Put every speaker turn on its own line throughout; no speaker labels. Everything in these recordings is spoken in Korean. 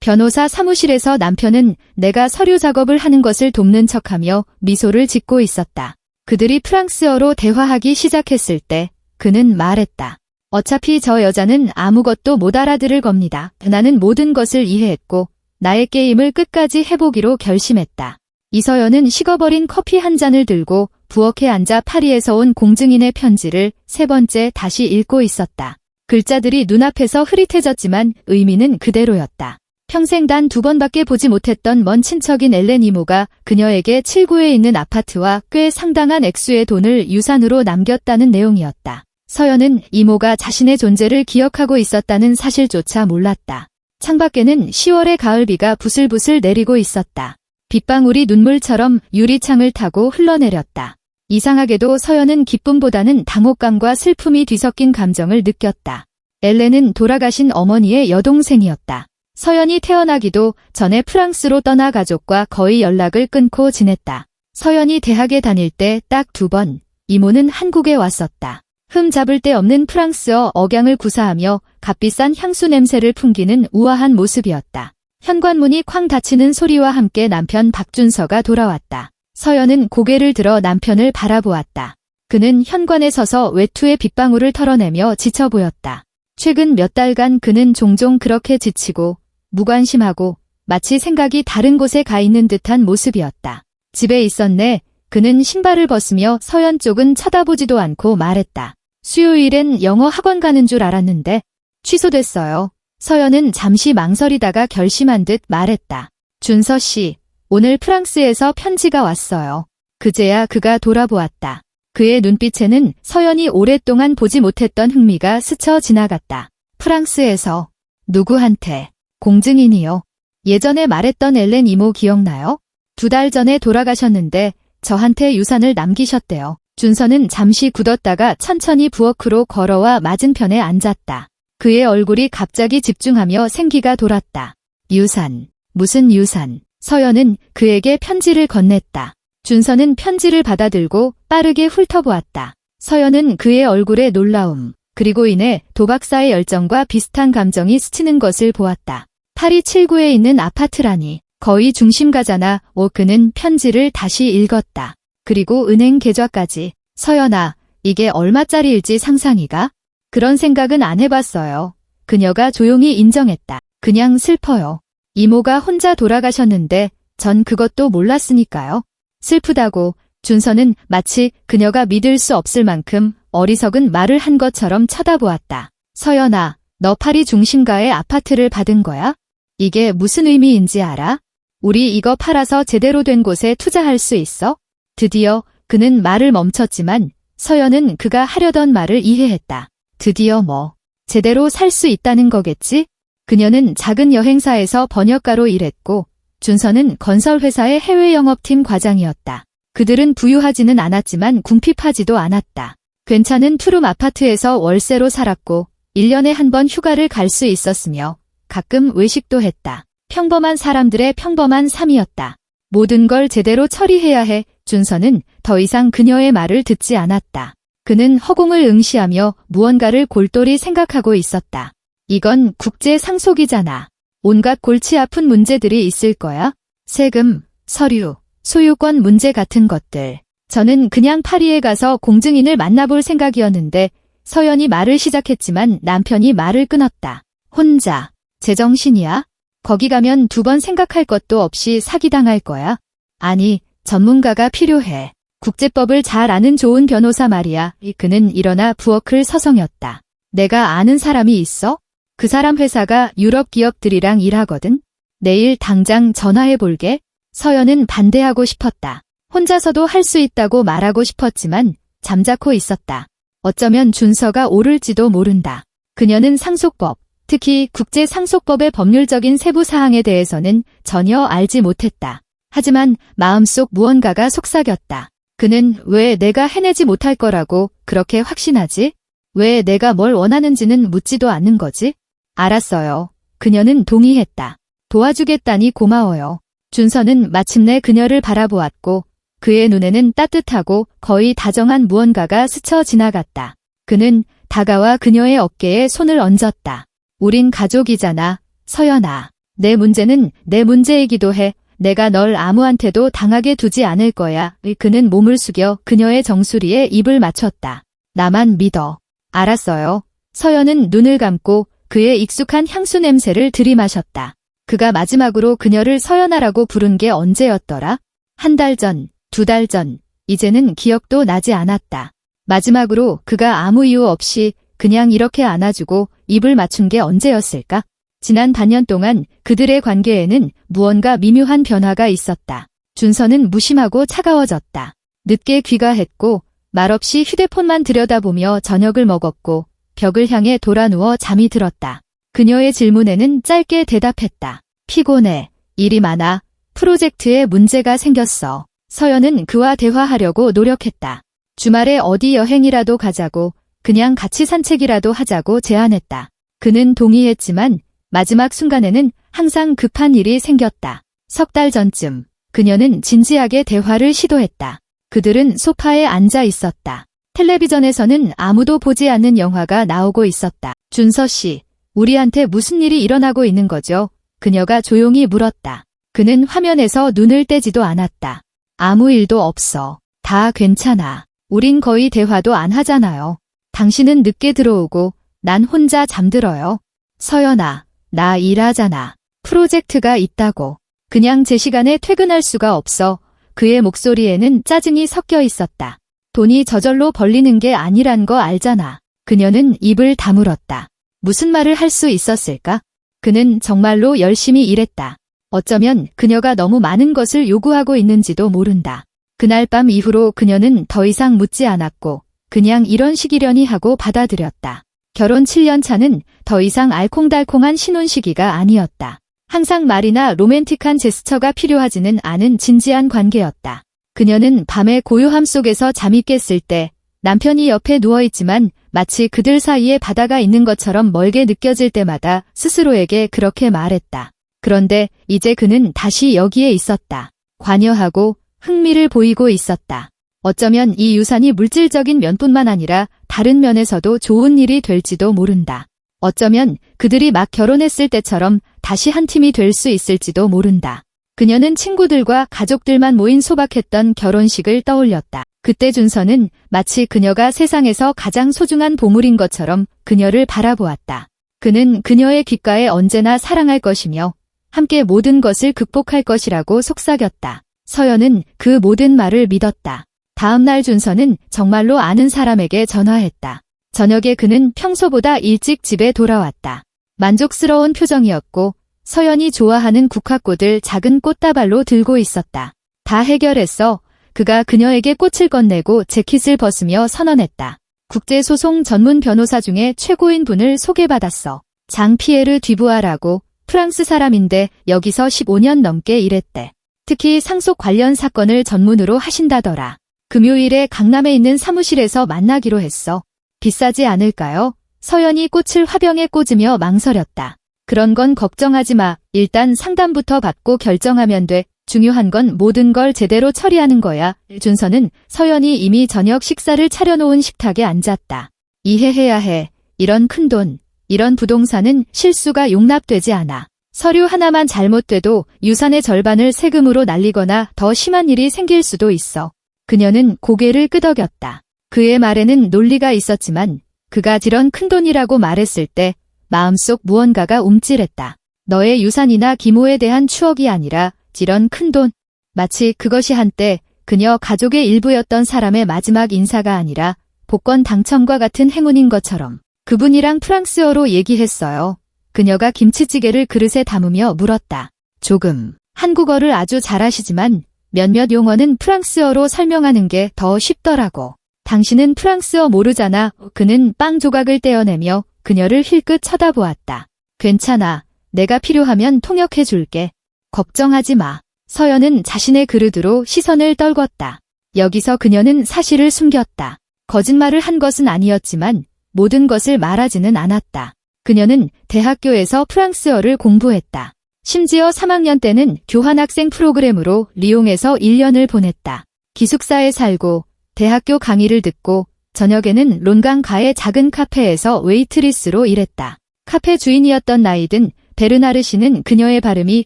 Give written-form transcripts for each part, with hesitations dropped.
변호사 사무실에서 남편은 내가 서류 작업을 하는 것을 돕는 척하며 미소를 짓고 있었다. 그들이 프랑스어로 대화하기 시작했을 때 그는 말했다. 어차피 저 여자는 아무것도 못 알아들을 겁니다. 나는 모든 것을 이해했고 나의 게임을 끝까지 해보기로 결심했다. 이서연은 식어버린 커피 한 잔을 들고 부엌에 앉아 파리에서 온 공증인의 편지를 3번째 다시 읽고 있었다. 글자들이 눈앞에서 흐릿해졌지만 의미는 그대로였다. 평생 단 2번밖에 보지 못했던 먼 친척인 엘렌 이모가 그녀에게 칠구에 있는 아파트와 꽤 상당한 액수의 돈을 유산으로 남겼다는 내용이었다. 서연은 이모가 자신의 존재를 기억하고 있었다는 사실조차 몰랐다. 창밖에는 10월의 가을비가 부슬부슬 내리고 있었다. 빗방울이 눈물처럼 유리창을 타고 흘러내렸다. 이상하게도 서연은 기쁨보다는 당혹감과 슬픔이 뒤섞인 감정을 느꼈다. 엘렌은 돌아가신 어머니의 여동생이었다. 서연이 태어나기도 전에 프랑스로 떠나 가족과 거의 연락을 끊고 지냈다. 서연이 대학에 다닐 때 딱 2번 이모는 한국에 왔었다. 흠 잡을 데 없는 프랑스어 억양을 구사하며 값비싼 향수 냄새를 풍기는 우아한 모습이었다. 현관문이 쾅 닫히는 소리와 함께 남편 박준서가 돌아왔다. 서연은 고개를 들어 남편을 바라보았다. 그는 현관에 서서 외투의 빗방울을 털어내며 지쳐 보였다. 최근 몇 달간 그는 종종 그렇게 지치고 무관심하고 마치 생각이 다른 곳에 가 있는 듯한 모습이었다. 집에 있었네. 그는 신발을 벗으며 서연 쪽은 쳐다보지도 않고 말했다. 수요일엔 영어 학원 가는 줄 알았는데 취소됐어요. 서연은 잠시 망설이다가 결심한 듯 말했다. 준서 씨, 오늘 프랑스에서 편지가 왔어요. 그제야 그가 돌아보았다. 그의 눈빛에는 서연이 오랫동안 보지 못했던 흥미가 스쳐 지나갔다. 프랑스에서 누구한테? 공증인이요. 예전에 말했던 엘렌 이모 기억나요? 2달 전에 돌아가셨는데 저한테 유산을 남기셨대요. 준서는 잠시 굳었다가 천천히 부엌으로 걸어와 맞은편에 앉았다. 그의 얼굴이 갑자기 집중하며 생기가 돌았다. 유산. 무슨 유산? 서연은 그에게 편지를 건넸다. 준서는 편지를 받아들고 빠르게 훑어보았다. 서연은 그의 얼굴에 놀라움, 그리고 이내 도박사의 열정과 비슷한 감정이 스치는 것을 보았다. 파리 7구에 있는 아파트라니. 거의 중심가잖아. 그는 편지를 다시 읽었다. 그리고 은행 계좌까지. 서연아, 이게 얼마짜리일지 상상이가? 그런 생각은 안 해봤어요. 그녀가 조용히 인정했다. 그냥 슬퍼요. 이모가 혼자 돌아가셨는데 전 그것도 몰랐으니까요. 슬프다고. 준서는 마치 그녀가 믿을 수 없을 만큼 어리석은 말을 한 것처럼 쳐다보았다. 서연아, 너 파리 중심가에 아파트를 받은 거야? 이게 무슨 의미인지 알아? 우리 이거 팔아서 제대로 된 곳에 투자할 수 있어? 드디어 그는 말을 멈췄지만 서연은 그가 하려던 말을 이해했다. 드디어 뭐? 제대로 살 수 있다는 거겠지? 그녀는 작은 여행사에서 번역가로 일했고 준서는 건설회사의 해외 영업팀 과장이었다. 그들은 부유하지는 않았지만 궁핍하지도 않았다. 괜찮은 투룸 아파트에서 월세로 살았고 1년에 한 번 휴가를 갈 수 있었으며 가끔 외식도 했다. 평범한 사람들의 평범한 삶이었다. 모든 걸 제대로 처리해야 해. 준서는 더 이상 그녀의 말을 듣지 않았다. 그는 허공을 응시하며 무언가를 골똘히 생각하고 있었다. 이건 국제 상속이잖아. 온갖 골치 아픈 문제들이 있을 거야. 세금, 서류, 소유권 문제 같은 것들. 저는 그냥 파리에 가서 공증인을 만나볼 생각이었는데 서연이 말을 시작했지만 남편이 말을 끊었다. 혼자. 제정신이야? 거기 가면 2번 생각할 것도 없이 사기당할 거야. 아니, 전문가가 필요해. 국제법을 잘 아는 좋은 변호사 말이야. 그는 일어나 부엌을 서성였다. 내가 아는 사람이 있어? 그 사람 회사가 유럽 기업들이랑 일하거든. 내일 당장 전화해볼게. 서연은 반대하고 싶었다. 혼자서도 할 수 있다고 말하고 싶었지만 잠자코 있었다. 어쩌면 준서가 옳을지도 모른다. 그녀는 상속법, 특히 국제상속법의 법률적인 세부 사항에 대해서는 전혀 알지 못했다. 하지만 마음속 무언가가 속삭였다. 그는 왜 내가 해내지 못할 거라고 그렇게 확신하지? 왜 내가 뭘 원하는지는 묻지도 않는 거지? 알았어요. 그녀는 동의했다. 도와주겠다니 고마워요. 준서는 마침내 그녀를 바라보았고 그의 눈에는 따뜻하고 거의 다정한 무언가가 스쳐 지나갔다. 그는 다가와 그녀의 어깨에 손을 얹었다. 우린 가족이잖아, 서연아. 내 문제는 내 문제이기도 해. 내가 널 아무한테도 당하게 두지 않을 거야. 그는 몸을 숙여 그녀의 정수리에 입을 맞췄다. 나만 믿어. 알았어요. 서연은 눈을 감고 그의 익숙한 향수 냄새를 들이마셨다. 그가 마지막으로 그녀를 서연아라고 부른 게 언제였더라? 한 달 전, 2달 전, 이제는 기억도 나지 않았다. 마지막으로 그가 아무 이유 없이 그냥 이렇게 안아주고 입을 맞춘 게 언제였을까? 지난 반년 동안 그들의 관계에는 무언가 미묘한 변화가 있었다. 준서는 무심하고 차가워졌다. 늦게 귀가했고 말없이 휴대폰만 들여다보며 저녁을 먹었고 벽을 향해 돌아누워 잠이 들었다. 그녀의 질문에는 짧게 대답했다. 피곤해. 일이 많아. 프로젝트에 문제가 생겼어. 서연은 그와 대화하려고 노력했다. 주말에 어디 여행이라도 가자고, 그냥 같이 산책이라도 하자고 제안했다. 그는 동의했지만 마지막 순간에는 항상 급한 일이 생겼다. 3달 전쯤 그녀는 진지하게 대화를 시도했다. 그들은 소파에 앉아 있었다. 텔레비전에서는 아무도 보지 않는 영화가 나오고 있었다. 준서 씨, 우리한테 무슨 일이 일어나고 있는 거죠? 그녀가 조용히 물었다. 그는 화면에서 눈을 떼지도 않았다. 아무 일도 없어. 다 괜찮아. 우린 거의 대화도 안 하잖아요. 당신은 늦게 들어오고 난 혼자 잠들어요. 서연아, 나 일하잖아. 프로젝트가 있다고. 그냥 제 시간에 퇴근할 수가 없어. 그의 목소리에는 짜증이 섞여 있었다. 돈이 저절로 벌리는 게 아니란 거 알잖아. 그녀는 입을 다물었다. 무슨 말을 할 수 있었을까? 그는 정말로 열심히 일했다. 어쩌면 그녀가 너무 많은 것을 요구하고 있는지도 모른다. 그날 밤 이후로 그녀는 더 이상 묻지 않았고 그냥 이런 식이려니 하고 받아들였다. 결혼 7년 차는 더 이상 알콩달콩한 신혼시기가 아니었다. 항상 말이나 로맨틱한 제스처가 필요하지는 않은 진지한 관계였다. 그녀는 밤의 고요함 속에서 잠이 깼을 때 남편이 옆에 누워있지만 마치 그들 사이에 바다가 있는 것처럼 멀게 느껴질 때마다 스스로에게 그렇게 말했다. 그런데 이제 그는 다시 여기에 있었다. 관여하고 흥미를 보이고 있었다. 어쩌면 이 유산이 물질적인 면뿐만 아니라 다른 면에서도 좋은 일이 될지도 모른다. 어쩌면 그들이 막 결혼했을 때처럼 다시 한 팀이 될 수 있을지도 모른다. 그녀는 친구들과 가족들만 모인 소박했던 결혼식을 떠올렸다. 그때 준서는 마치 그녀가 세상에서 가장 소중한 보물인 것처럼 그녀를 바라보았다. 그는 그녀의 귓가에 언제나 사랑할 것이며 함께 모든 것을 극복할 것이라고 속삭였다. 서연은 그 모든 말을 믿었다. 다음 날 준서는 정말로 아는 사람에게 전화했다. 저녁에 그는 평소보다 일찍 집에 돌아왔다. 만족스러운 표정이었고 서연이 좋아하는 국화꽃을 작은 꽃다발로 들고 있었다. 다 해결했어. 그가 그녀에게 꽃을 건네고 재킷을 벗으며 선언했다. 국제소송 전문 변호사 중에 최고인 분을 소개받았어. 장 피에르 듀부아라고. 프랑스 사람인데 여기서 15년 넘게 일했대. 특히 상속 관련 사건을 전문으로 하신다더라. 금요일에 강남에 있는 사무실에서 만나기로 했어. 비싸지 않을까요? 서연이 꽃을 화병에 꽂으며 망설였다. 그런 건 걱정하지 마. 일단 상담부터 받고 결정하면 돼. 중요한 건 모든 걸 제대로 처리하는 거야. 준서는 서연이 이미 저녁 식사를 차려놓은 식탁에 앉았다. 이해해야 해. 이런 큰돈, 이런 부동산은 실수가 용납되지 않아. 서류 하나만 잘못돼도 유산의 절반을 세금으로 날리거나 더 심한 일이 생길 수도 있어. 그녀는 고개를 끄덕였다. 그의 말에는 논리가 있었지만 그가 이런 큰돈이라고 말했을 때 마음속 무언가가 움찔했다. 너의 유산이나 기모에 대한 추억이 아니라 이런 큰돈. 마치 그것이 한때 그녀 가족의 일부였던 사람의 마지막 인사가 아니라 복권 당첨과 같은 행운인 것처럼. 그분이랑 프랑스어로 얘기했어요. 그녀가 김치찌개를 그릇에 담으며 물었다. 조금. 한국어를 아주 잘하시지만 몇몇 용어는 프랑스어로 설명하는 게 더 쉽더라고. 당신은 프랑스어 모르잖아. 그는 빵 조각을 떼어내며 그녀를 힐끗 쳐다보았다. 괜찮아. 내가 필요하면 통역해 줄게. 걱정하지 마. 서연은 자신의 그릇으로 시선을 떨궜다. 여기서 그녀는 사실을 숨겼다. 거짓말을 한 것은 아니었지만 모든 것을 말하지는 않았다. 그녀는 대학교에서 프랑스어를 공부했다. 심지어 3학년 때는 교환학생 프로그램으로 리옹에서 1년을 보냈다. 기숙사에 살고 대학교 강의를 듣고 저녁에는 론강 가의 작은 카페에서 웨이트리스로 일했다. 카페 주인이었던 나이든 베르나르 씨는 그녀의 발음이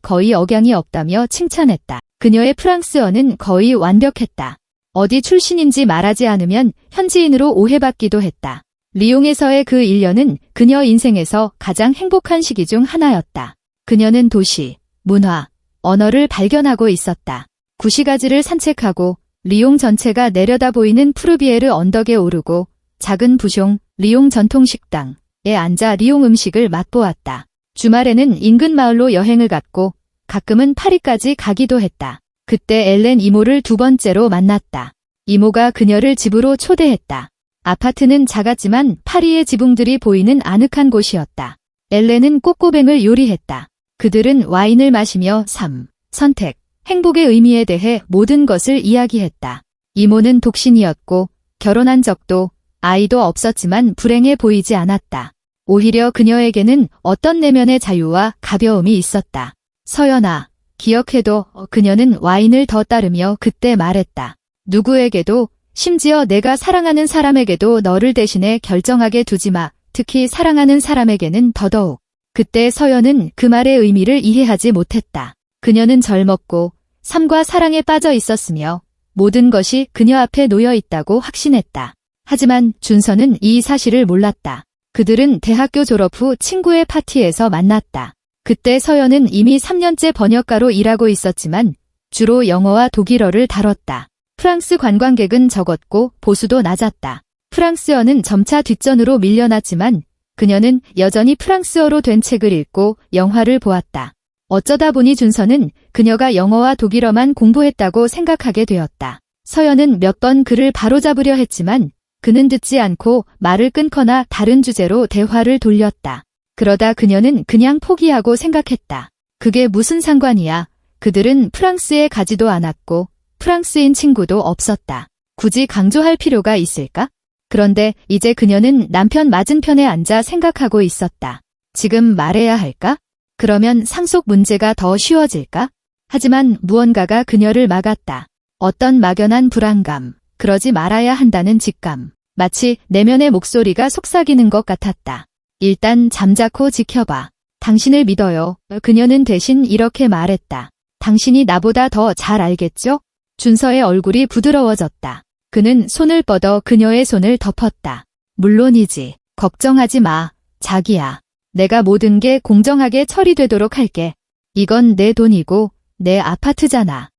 거의 억양이 없다며 칭찬했다. 그녀의 프랑스어는 거의 완벽했다. 어디 출신인지 말하지 않으면 현지인으로 오해받기도 했다. 리옹에서의 그 1년은 그녀 인생에서 가장 행복한 시기 중 하나였다. 그녀는 도시, 문화, 언어를 발견하고 있었다. 구시가지를 산책하고 리옹 전체가 내려다 보이는 푸르비에르 언덕에 오르고 작은 부숑 리옹 전통식당에 앉아 리옹 음식을 맛보았다. 주말에는 인근 마을로 여행을 갔고 가끔은 파리까지 가기도 했다. 그때 엘렌 이모를 두 번째로 만났다. 이모가 그녀를 집으로 초대했다. 아파트는 작았지만 파리의 지붕들이 보이는 아늑한 곳이었다. 엘렌은 꼬꼬뱅을 요리했다. 그들은 와인을 마시며 삶, 선택, 행복의 의미에 대해 모든 것을 이야기했다. 이모는 독신이었고 결혼한 적도 아이도 없었지만 불행해 보이지 않았다. 오히려 그녀에게는 어떤 내면의 자유와 가벼움이 있었다. 서연아, 기억해도 그녀는 와인을 더 따르며 그때 말했다. 누구에게도 심지어 내가 사랑하는 사람에게도 너를 대신해 결정하게 두지 마. 특히 사랑하는 사람에게는 더더욱. 그때 서연은 그 말의 의미를 이해하지 못했다. 그녀는 젊었고 삶과 사랑에 빠져 있었으며 모든 것이 그녀 앞에 놓여 있다고 확신했다. 하지만 준서는 이 사실을 몰랐다. 그들은 대학교 졸업 후 친구의 파티에서 만났다. 그때 서연은 이미 3년째 번역가로 일하고 있었지만 주로 영어와 독일어를 다뤘다. 프랑스 관광객은 적었고 보수도 낮았다. 프랑스어는 점차 뒷전으로 밀려났지만 그녀는 여전히 프랑스어로 된 책을 읽고 영화를 보았다. 어쩌다 보니 준서는 그녀가 영어와 독일어만 공부했다고 생각하게 되었다. 서연은 몇 번 그를 바로잡으려 했지만 그는 듣지 않고 말을 끊거나 다른 주제로 대화를 돌렸다. 그러다 그녀는 그냥 포기하고 생각했다. 그게 무슨 상관이야. 그들은 프랑스에 가지도 않았고 프랑스인 친구도 없었다. 굳이 강조할 필요가 있을까? 그런데 이제 그녀는 남편 맞은편에 앉아 생각하고 있었다. 지금 말해야 할까? 그러면 상속 문제가 더 쉬워질까? 하지만 무언가가 그녀를 막았다. 어떤 막연한 불안감, 그러지 말아야 한다는 직감, 마치 내면의 목소리가 속삭이는 것 같았다. 일단 잠자코 지켜봐. 당신을 믿어요. 그녀는 대신 이렇게 말했다. 당신이 나보다 더 잘 알겠죠? 준서의 얼굴이 부드러워졌다. 그는 손을 뻗어 그녀의 손을 덮었다. 물론이지. 걱정하지 마. 자기야. 내가 모든 게 공정하게 처리되도록 할게. 이건 내 돈이고 내 아파트잖아.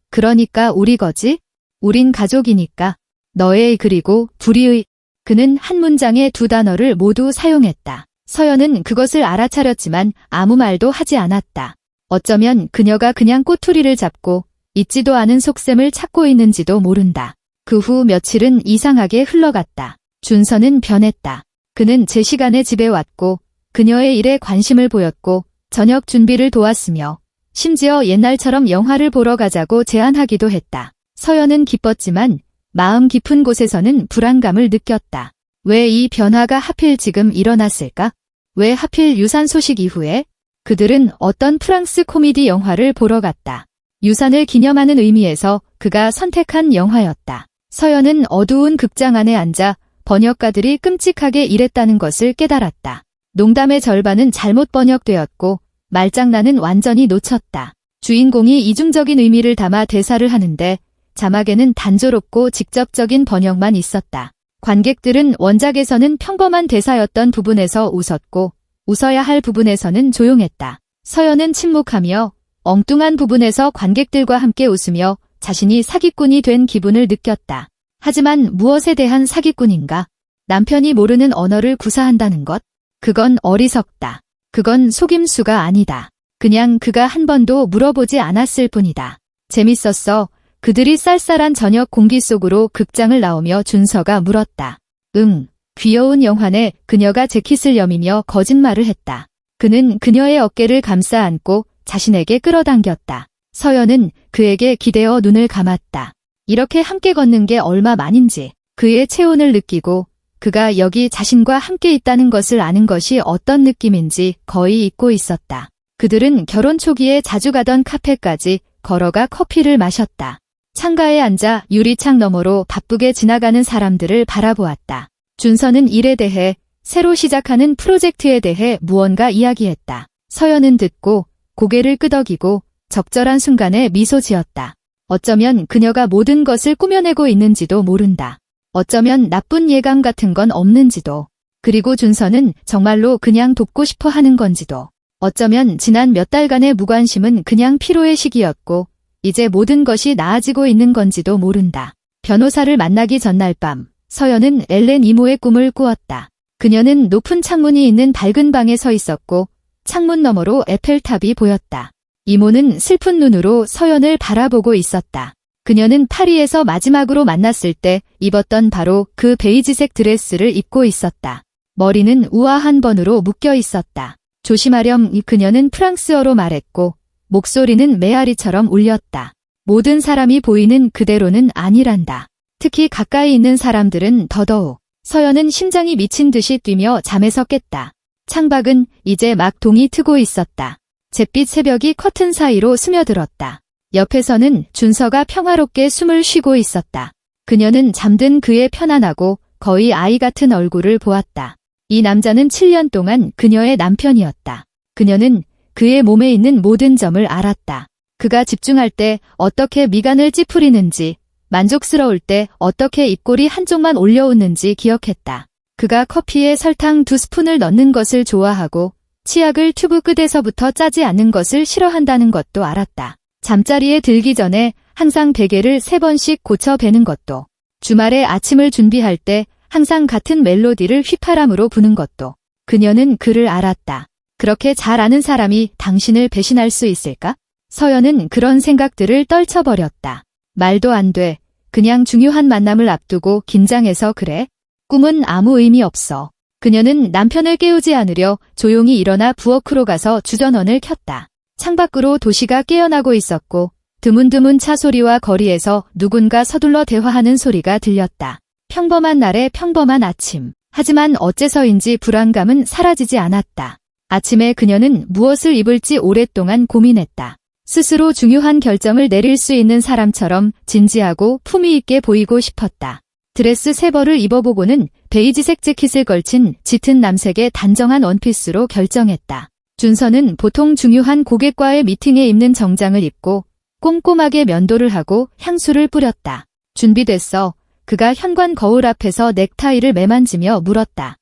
그러니까 우리 거지? 우린 가족이니까. 너의 그리고 불의의. 그는 한 문장에 두 단어를 모두 사용했다. 서연은 그것을 알아차렸지만 아무 말도 하지 않았다. 어쩌면 그녀가 그냥 꼬투리를 잡고 잊지도 않은 속셈을 찾고 있는지도 모른다. 그 후 며칠은 이상하게 흘러갔다. 준서는 변했다. 그는 제 시간에 집에 왔고 그녀의 일에 관심을 보였고 저녁 준비를 도왔으며 심지어 옛날처럼 영화를 보러 가자고 제안하기도 했다. 서연은 기뻤지만 마음 깊은 곳에서는 불안감을 느꼈다. 왜 이 변화가 하필 지금 일어났을까? 왜 하필 유산 소식 이후에? 그들은 어떤 프랑스 코미디 영화를 보러 갔다. 유산을 기념하는 의미에서 그가 선택한 영화였다. 서연은 어두운 극장 안에 앉아 번역가들이 끔찍하게 일했다는 것을 깨달았다. 농담의 절반은 잘못 번역되었고 말장난은 완전히 놓쳤다. 주인공이 이중적인 의미를 담아 대사를 하는데 자막에는 단조롭고 직접적인 번역만 있었다. 관객들은 원작에서는 평범한 대사였던 부분에서 웃었고 웃어야 할 부분에서는 조용했다. 서연은 침묵하며 엉뚱한 부분에서 관객들과 함께 웃으며 자신이 사기꾼이 된 기분을 느꼈다. 하지만 무엇에 대한 사기꾼인가? 남편이 모르는 언어를 구사한다는 것? 그건 어리석다. 그건 속임수가 아니다. 그냥 그가 한 번도 물어보지 않았을 뿐이다. 재밌었어. 그들이 쌀쌀한 저녁 공기 속으로 극장을 나오며 준서가 물었다. 응, 귀여운 영화네. 그녀가 재킷을 여미며 거짓말을 했다. 그는 그녀의 어깨를 감싸 안고 자신에게 끌어당겼다. 서연은 그에게 기대어 눈을 감았다. 이렇게 함께 걷는 게 얼마만인지 그의 체온을 느끼고 그가 여기 자신과 함께 있다는 것을 아는 것이 어떤 느낌인지 거의 잊고 있었다. 그들은 결혼 초기에 자주 가던 카페까지 걸어가 커피를 마셨다. 창가에 앉아 유리창 너머로 바쁘게 지나가는 사람들을 바라보았다. 준서는 일에 대해, 새로 시작하는 프로젝트에 대해 무언가 이야기했다. 서연은 듣고 고개를 끄덕이고 적절한 순간에 미소 지었다. 어쩌면 그녀가 모든 것을 꾸며내고 있는지도 모른다. 어쩌면 나쁜 예감 같은 건 없는지도. 그리고 준서는 정말로 그냥 돕고 싶어 하는 건지도. 어쩌면 지난 몇 달간의 무관심은 그냥 피로의 시기였고 이제 모든 것이 나아지고 있는 건지도 모른다. 변호사를 만나기 전날 밤 서연은 엘렌 이모의 꿈을 꾸었다. 그녀는 높은 창문이 있는 밝은 방에 서 있었고 창문 너머로 에펠탑이 보였다. 이모는 슬픈 눈으로 서연을 바라보고 있었다. 그녀는 파리에서 마지막으로 만났을 때 입었던 바로 그 베이지색 드레스를 입고 있었다. 머리는 우아한 번으로 묶여 있었다. 조심하렴 그녀는 프랑스어로 말했고 목소리는 메아리처럼 울렸다. 모든 사람이 보이는 그대로는 아니란다. 특히 가까이 있는 사람들은 더더욱. 서연은 심장이 미친 듯이 뛰며 잠에서 깼다. 창밖은 이제 막 동이 트고 있었다. 잿빛 새벽이 커튼 사이로 스며들었다. 옆에서는 준서가 평화롭게 숨을 쉬고 있었다. 그녀는 잠든 그의 편안하고 거의 아이 같은 얼굴을 보았다. 이 남자는 7년 동안 그녀의 남편이었다. 그녀는 그의 몸에 있는 모든 점을 알았다. 그가 집중할 때 어떻게 미간을 찌푸리는지, 만족스러울 때 어떻게 입꼬리 한쪽만 올려웃는지 기억했다. 그가 커피에 설탕 2스푼을 넣는 것을 좋아하고 치약을 튜브 끝에서부터 짜지 않는 것을 싫어한다는 것도 알았다. 잠자리에 들기 전에 항상 베개를 3번씩 고쳐 베는 것도, 주말에 아침을 준비할 때 항상 같은 멜로디를 휘파람으로 부는 것도. 그녀는 그를 알았다. 그렇게 잘 아는 사람이 당신을 배신할 수 있을까? 서연은 그런 생각들을 떨쳐버렸다. 말도 안 돼. 그냥 중요한 만남을 앞두고 긴장해서 그래? 꿈은 아무 의미 없어. 그녀는 남편을 깨우지 않으려 조용히 일어나 부엌으로 가서 주전원을 켰다. 창밖으로 도시가 깨어나고 있었고 드문드문 차 소리와 거리에서 누군가 서둘러 대화하는 소리가 들렸다. 평범한 날의 평범한 아침. 하지만 어째서인지 불안감은 사라지지 않았다. 아침에 그녀는 무엇을 입을지 오랫동안 고민했다. 스스로 중요한 결정을 내릴 수 있는 사람처럼 진지하고 품위 있게 보이고 싶었다. 드레스 3벌을 입어보고는 베이지색 재킷을 걸친 짙은 남색의 단정한 원피스로 결정했다. 준서는 보통 중요한 고객과의 미팅에 입는 정장을 입고 꼼꼼하게 면도를 하고 향수를 뿌렸다. 준비됐어. 그가 현관 거울 앞에서 넥타이를 매만지며 물었다.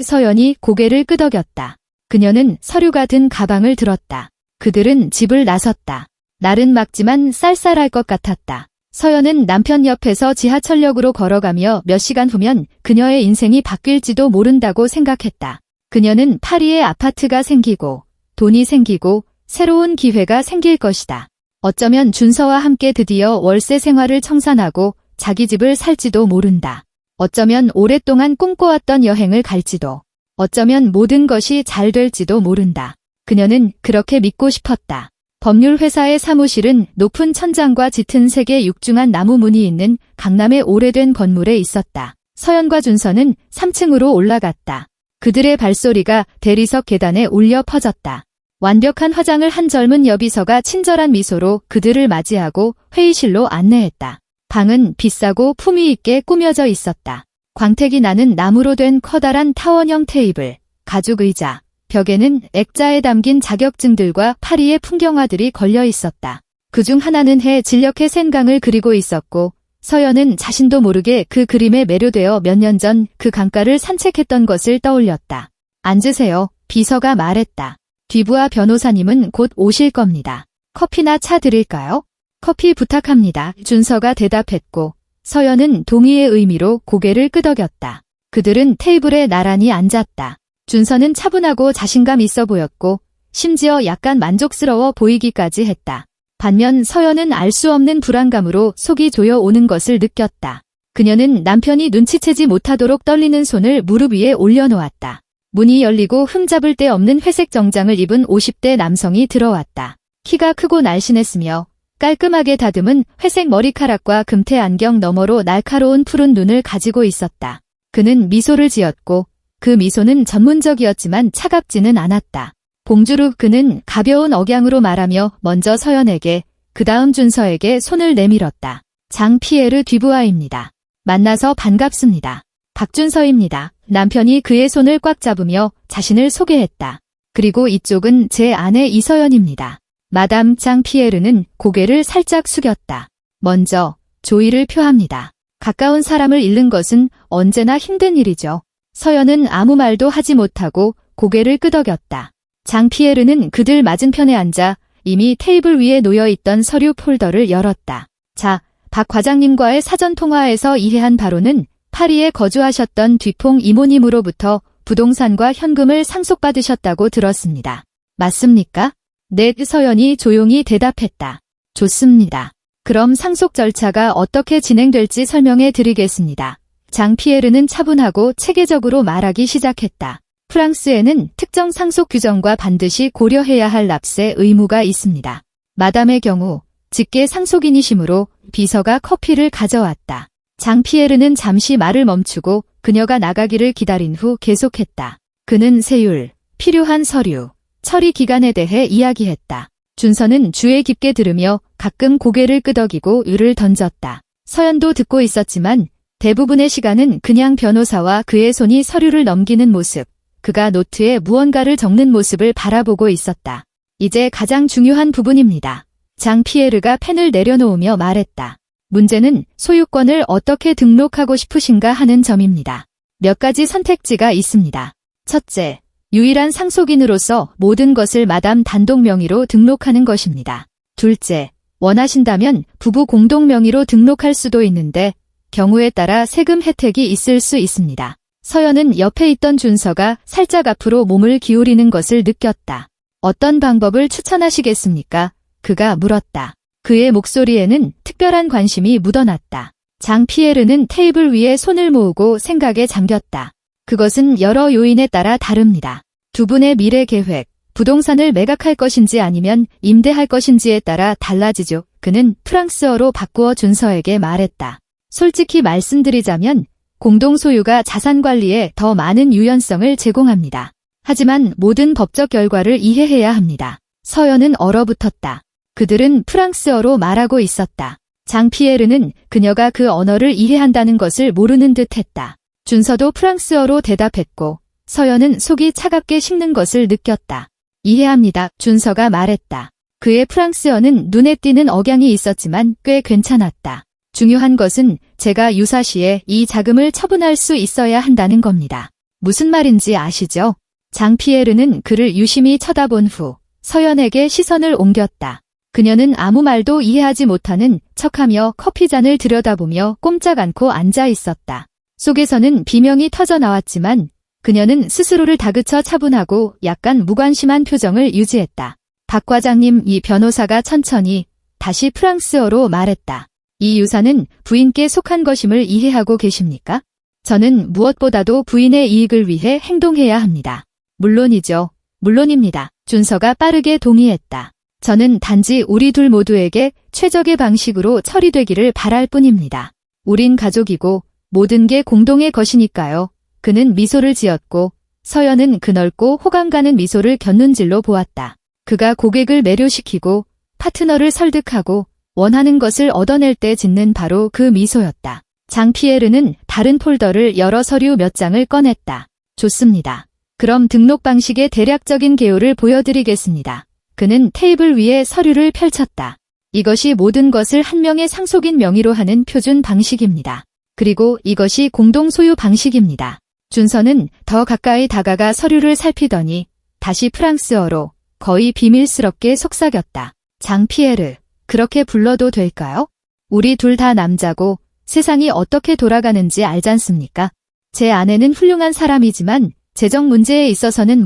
서연이 고개를 끄덕였다. 그녀는 서류가 든 가방을 들었다. 그들은 집을 나섰다. 날은 맑지만 쌀쌀할 것 같았다. 서연은 남편 옆에서 지하철역으로 걸어가며 몇 시간 후면 그녀의 인생이 바뀔지도 모른다고 생각했다. 그녀는 파리에 아파트가 생기고 돈이 생기고 새로운 기회가 생길 것이다. 어쩌면 준서와 함께 드디어 월세 생활을 청산하고 자기 집을 살지도 모른다. 어쩌면 오랫동안 꿈꿔왔던 여행을 갈지도. 어쩌면 모든 것이 잘 될지도 모른다. 그녀는 그렇게 믿고 싶었다. 법률회사의 사무실은 높은 천장과 짙은 색의 육중한 나무 문이 있는 강남의 오래된 건물에 있었다. 서연과 준서는 3층으로 올라갔다. 그들의 발소리가 대리석 계단에 울려 퍼졌다. 완벽한 화장을 한 젊은 여비서가 친절한 미소로 그들을 맞이하고 회의실로 안내했다. 방은 비싸고 품위 있게 꾸며져 있었다. 광택이 나는 나무로 된 커다란 타원형 테이블, 가죽 의자, 벽에는 액자에 담긴 자격증들과 파리의 풍경화들이 걸려 있었다. 그중 하나는 해 진력해 센강을 그리고 있었고 서연은 자신도 모르게 그 그림에 매료되어 몇 년 전 그 강가를 산책했던 것을 떠올렸다. 앉으세요. 비서가 말했다. 뒤부하 변호사님은 곧 오실 겁니다. 커피나 차 드릴까요? 커피 부탁합니다. 준서가 대답했고 서연은 동의의 의미로 고개를 끄덕였다. 그들은 테이블에 나란히 앉았다. 준서는 차분하고 자신감 있어 보였고 심지어 약간 만족스러워 보이기까지 했다. 반면 서연은 알 수 없는 불안감으로 속이 조여오는 것을 느꼈다. 그녀는 남편이 눈치채지 못하도록 떨리는 손을 무릎 위에 올려놓았다. 문이 열리고 흠잡을 데 없는 회색 정장을 입은 50대 남성이 들어왔다. 키가 크고 날씬했으며 깔끔하게 다듬은 회색 머리카락과 금태 안경 너머로 날카로운 푸른 눈을 가지고 있었다. 그는 미소를 지었고 그 미소는 전문적이었지만 차갑지는 않았다. 봉주룩 그는 가벼운 억양으로 말하며 먼저 서연에게 그 다음 준서에게 손을 내밀었다. 장 피에르 뒤부하입니다. 만나서 반갑습니다. 박준서입니다. 남편이 그의 손을 꽉 잡으며 자신을 소개했다. 그리고 이쪽은 제 아내 이서연입니다. 마담 장피에르는 고개를 살짝 숙였다. 먼저 조의를 표합니다. 가까운 사람을 잃는 것은 언제나 힘든 일이죠. 서연은 아무 말도 하지 못하고 고개를 끄덕였다. 장피에르는 그들 맞은편에 앉아 이미 테이블 위에 놓여있던 서류 폴더를 열었다. 자, 박 과장님과의 사전통화에서 이해한 바로는 파리에 거주하셨던 뒤퐁 이모님으로부터 부동산과 현금을 상속받으셨다고 들었습니다. 맞습니까? 네, 서연이 조용히 대답했다. 좋습니다. 그럼 상속 절차가 어떻게 진행될지 설명해 드리겠습니다. 장피에르는 차분하고 체계적으로 말하기 시작했다. 프랑스에는 특정 상속 규정과 반드시 고려해야 할 납세 의무가 있습니다. 마담의 경우 직계 상속인이시므로 비서가 커피를 가져왔다. 장피에르는 잠시 말을 멈추고 그녀가 나가기를 기다린 후 계속했다. 그는 세율, 필요한 서류, 처리 기간에 대해 이야기했다. 준서는 주의 깊게 들으며 가끔 고개를 끄덕이고 유를 던졌다. 서연도 듣고 있었지만 대부분의 시간은 그냥 변호사와 그의 손이 서류를 넘기는 모습, 그가 노트에 무언가를 적는 모습을 바라보고 있었다. 이제 가장 중요한 부분입니다. 장피에르가 펜을 내려놓으며 말했다. 문제는 소유권을 어떻게 등록하고 싶으신가 하는 점입니다. 몇 가지 선택지가 있습니다. 첫째, 유일한 상속인으로서 모든 것을 마담 단독 명의로 등록하는 것입니다. 둘째, 원하신다면 부부 공동 명의로 등록할 수도 있는데 경우에 따라 세금 혜택이 있을 수 있습니다. 서연은 옆에 있던 준서가 살짝 앞으로 몸을 기울이는 것을 느꼈다. 어떤 방법을 추천하시겠습니까? 그가 물었다. 그의 목소리에는 특별한 관심이 묻어났다. 장피에르는 테이블 위에 손을 모으고 생각에 잠겼다. 그것은 여러 요인에 따라 다릅니다. 두 분의 미래 계획, 부동산을 매각할 것인지 아니면 임대할 것인지에 따라 달라지죠. 그는 프랑스어로 바꾸어 준서에게 말했다. 솔직히 말씀드리자면 공동소유가 자산 관리에 더 많은 유연성을 제공합니다. 하지만 모든 법적 결과를 이해해야 합니다. 서연은 얼어붙었다. 그들은 프랑스어로 말하고 있었다. 장피에르는 그녀가 그 언어를 이해한다는 것을 모르는 듯했다. 준서도 프랑스어로 대답했고 서연은 속이 차갑게 식는 것을 느꼈다. 이해합니다. 준서가 말했다. 그의 프랑스어는 눈에 띄는 억양이 있었지만 꽤 괜찮았다. 중요한 것은 제가 유사시에 이 자금을 처분할 수 있어야 한다는 겁니다. 무슨 말인지 아시죠? 장피에르는 그를 유심히 쳐다본 후 서연에게 시선을 옮겼다. 그녀는 아무 말도 이해하지 못하는 척하며 커피잔을 들여다보며 꼼짝 않고 앉아 있었다. 속에서는 비명이 터져 나왔지만 그녀는 스스로를 다그쳐 차분하고 약간 무관심한 표정을 유지했다. 박 과장님, 이 변호사가 천천히 다시 프랑스어로 말했다. 이 유산은 부인께 속한 것임을 이해하고 계십니까? 저는 무엇보다도 부인의 이익을 위해 행동해야 합니다. 물론이죠. 물론입니다. 준서가 빠르게 동의했다. 저는 단지 우리 둘 모두에게 최적의 방식으로 처리되기를 바랄 뿐입니다. 우린 가족이고 모든 게 공동의 것이니까요. 그는 미소를 지었고 서연은 그 넓고 호감 가는 미소를 곁눈질로 보았다. 그가 고객을 매료시키고 파트너를 설득하고 원하는 것을 얻어낼 때 짓는 바로 그 미소였다. 장피에르는 다른 폴더를 열어 서류 몇 장을 꺼냈다. 좋습니다. 그럼 등록 방식의 대략적인 개요를 보여드리겠습니다. 그는 테이블 위에 서류를 펼쳤다. 이것이 모든 것을 한 명의 상속인 명의로 하는 표준 방식입니다. 그리고 이것이 공동소유 방식입니다. 준서는 더 가까이 다가가 서류를 살피더니 다시 프랑스어로 거의 비밀스럽게 속삭였다. 장피에르, 그렇게 불러도 될까요? 우리 둘 다 남자고 세상이 어떻게 돌아가는지 알잖습니까? 제 아내는 훌륭한 사람이지만 재정 문제에 있어서는